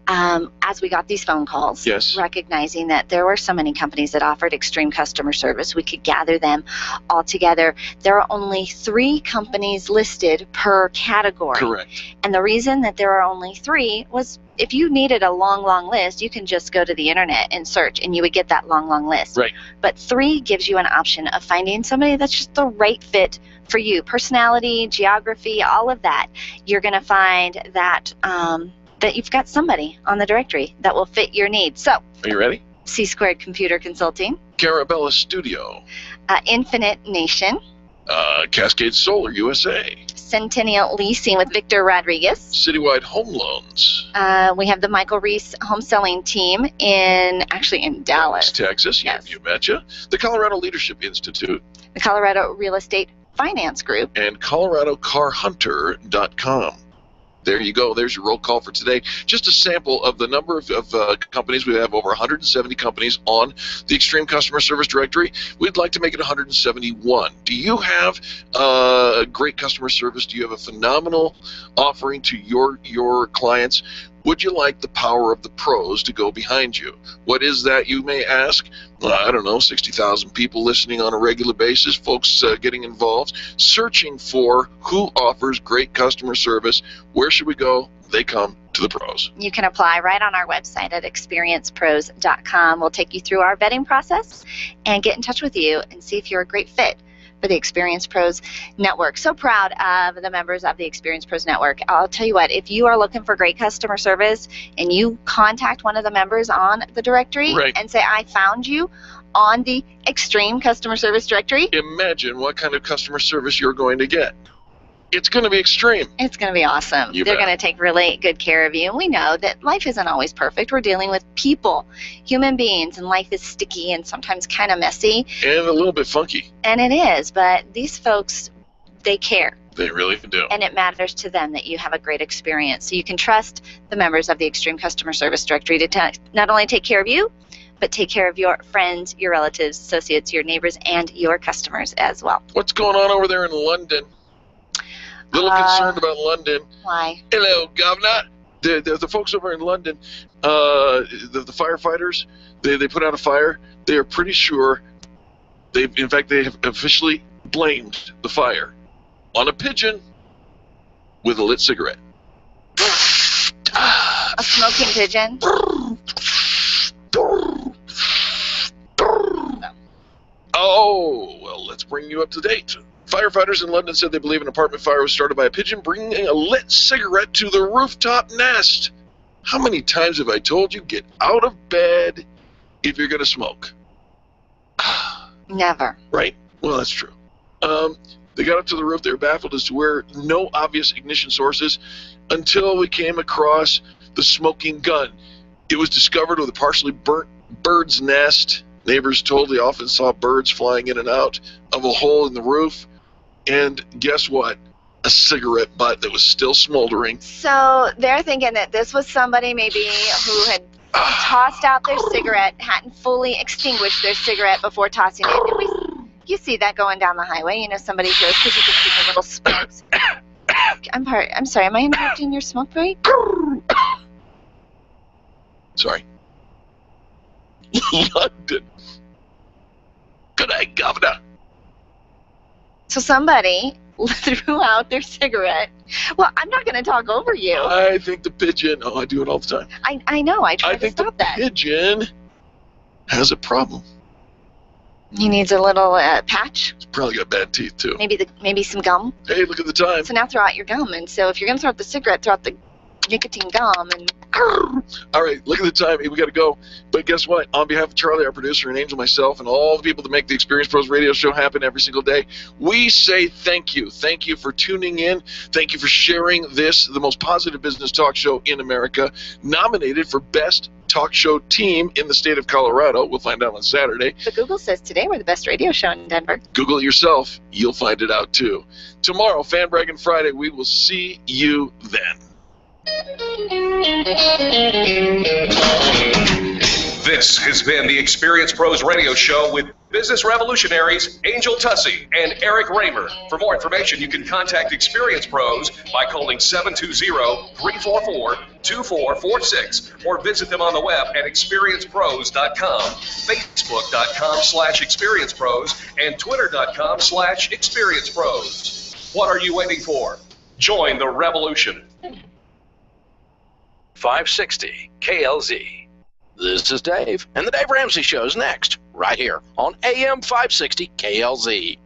as we got these phone calls, yes, recognizing that there were so many companies that offered extreme customer service, we could gather them all together. There are only 3 companies listed per category. Correct. And the reason that there are only 3 was if you needed a long, long list, you can just go to the internet and search, and you would get that long, long list. Right. But 3 gives you an option of finding somebody that's just the right fit for you. Personality, geography, all of that. You're going to find that that you've got somebody on the directory that will fit your needs. So, are you ready? C Squared Computer Consulting, Carabella Studio, Infinite Nation, Cascade Solar USA, Centennial Leasing with Victor Rodriguez, Citywide Home Loans. We have the Michael Reese Home Selling Team in Dallas, Texas. Yes. You betcha. The Colorado Leadership Institute, the Colorado Real Estate Finance Group, and ColoradoCarHunter.com. There you go. There's your roll call for today. Just a sample of the number of companies. We have over 170 companies on the Extreme Customer Service Directory. We'd like to make it 171. Do you have great customer service? Do you have a phenomenal offering to your clients? Would you like the power of the pros to go behind you? What is that, you may ask? I don't know, 60,000 people listening on a regular basis, folks getting involved, searching for who offers great customer service. Where should we go? They come to the pros. You can apply right on our website at experiencepros.com. We'll take you through our vetting process and get in touch with you and see if you're a great fit for the Experience Pros Network. So proud of the members of the Experience Pros Network. I'll tell you what, if you are looking for great customer service and you contact one of the members on the directory and say, I found you on the Extreme Customer Service Directory, imagine what kind of customer service you're going to get. It's going to be extreme. It's going to be awesome. They're going to take really good care of you. And we know that life isn't always perfect. We're dealing with people, human beings, and life is sticky and sometimes kind of messy. And a little bit funky. And it is, but these folks, they care. They really do. And it matters to them that you have a great experience. So you can trust the members of the Extreme Customer Service Directory to not only take care of you, but take care of your friends, your relatives, associates, your neighbors, and your customers as well. What's going on over there in London? Little concerned about London. Why? Hello, Governor. The folks over in London, the firefighters, they put out a fire. They are pretty sure, they have officially blamed the fire on a pigeon with a lit cigarette. A smoking pigeon? Oh, well, let's bring you up to date. Firefighters in London said they believe an apartment fire was started by a pigeon bringing a lit cigarette to the rooftop nest. How many times have I told you, get out of bed if you're going to smoke? Never. Right? Well, that's true. They got up to the roof. They were baffled as to where no obvious ignition sources until we came across the smoking gun. It was discovered with a partially burnt bird's nest. Neighbors told they often saw birds flying in and out of a hole in the roof. And guess what? A cigarette butt that was still smoldering. So they're thinking that this was somebody maybe who had tossed out their cigarette, hadn't fully extinguished their cigarette before tossing it. You see that going down the highway. Somebody throws because you can see the little sparks. I'm sorry, am I interrupting your smoke break? Sorry. London. Good day, Governor. So somebody threw out their cigarette. Well, I'm not going to talk over you. I think the pigeon, I do it all the time. I know, I try to stop that. I think the pigeon has a problem. He needs a little patch. He's probably got bad teeth, too. Maybe some gum. Hey, look at the time. So now throw out your gum. And so if you're going to throw out the cigarette, throw out the nicotine gum. And all right, look at the time. Hey, we got to go. But guess what? On behalf of Charlie, our producer, and Angel, myself, and all the people that make the Experience Pros radio show happen every single day, we say thank you. Thank you for tuning in. Thank you for sharing this, the most positive business talk show in America, nominated for Best Talk Show Team in the state of Colorado. We'll find out on Saturday. But Google says today we're the best radio show in Denver. Google it yourself. You'll find it out, too. Tomorrow, Fan Bragging Friday, we will see you then. This has been the Experience Pros radio show with business revolutionaries Angel Tussey and Eric Raymer. For more information, you can contact Experience Pros by calling 720-344-2446 or visit them on the web at experiencepros.com, facebook.com/experiencepros, and twitter.com/experiencepros. What are you waiting for? Join the revolution. 560 KLZ. This is Dave, and the Dave Ramsey Show is next, right here on AM 560 KLZ.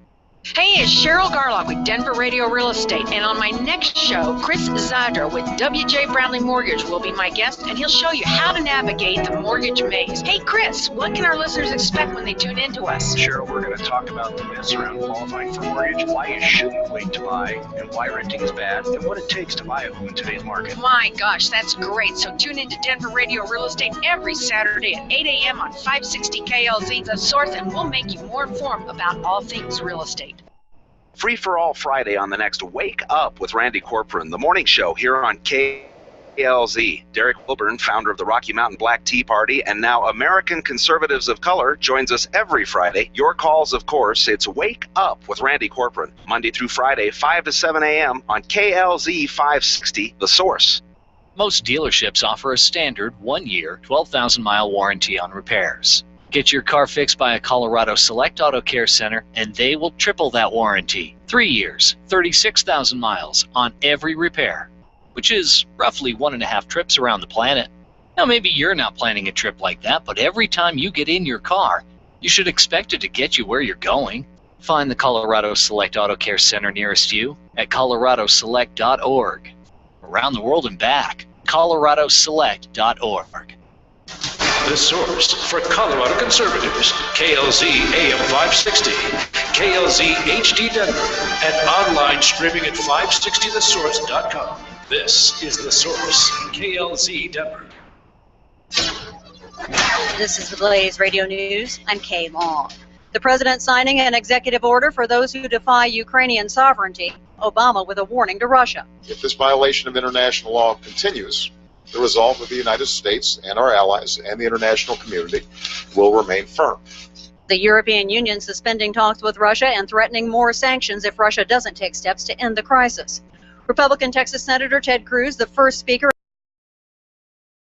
Hey, it's Cheryl Garlock with Denver Radio Real Estate, and on my next show, Chris Zadra with W.J. Brownlee Mortgage will be my guest, and he'll show you how to navigate the mortgage maze. Hey, Chris, what can our listeners expect when they tune in to us? Cheryl, we're going to talk about the myths around qualifying for mortgage, why you shouldn't wait to buy, and why renting is bad, and what it takes to buy a home in today's market. My gosh, that's great. So tune in to Denver Radio Real Estate every Saturday at 8 a.m. on 560 KLZ, The Source, and we'll make you more informed about all things real estate. Free for All Friday on the next Wake Up with Randy Corcoran, the morning show here on KLZ. Derek Wilburn, founder of the Rocky Mountain Black Tea Party and now American Conservatives of Color, joins us every Friday. Your calls, of course. It's Wake Up with Randy Corcoran, Monday through Friday, 5 to 7 a.m. on KLZ 560, The Source. Most dealerships offer a standard 1-year, 12,000-mile warranty on repairs. Get your car fixed by a Colorado Select Auto Care Center, and they will triple that warranty. 3 years, 36,000 miles on every repair, which is roughly 1.5 trips around the planet. Now, maybe you're not planning a trip like that, but every time you get in your car, you should expect it to get you where you're going. Find the Colorado Select Auto Care Center nearest you at coloradoselect.org. Around the world and back, coloradoselect.org. The Source for Colorado Conservatives, KLZ AM 560, KLZ HD Denver, and online streaming at 560thesource.com. This is The Source, KLZ Denver. This is the Blaze Radio News. I'm Kay Long. The president signing an executive order for those who defy Ukrainian sovereignty. Obama with a warning to Russia. If this violation of international law continues, the resolve of the United States and our allies and the international community will remain firm. The European Union suspending talks with Russia and threatening more sanctions if Russia doesn't take steps to end the crisis. Republican Texas Senator Ted Cruz, the first speaker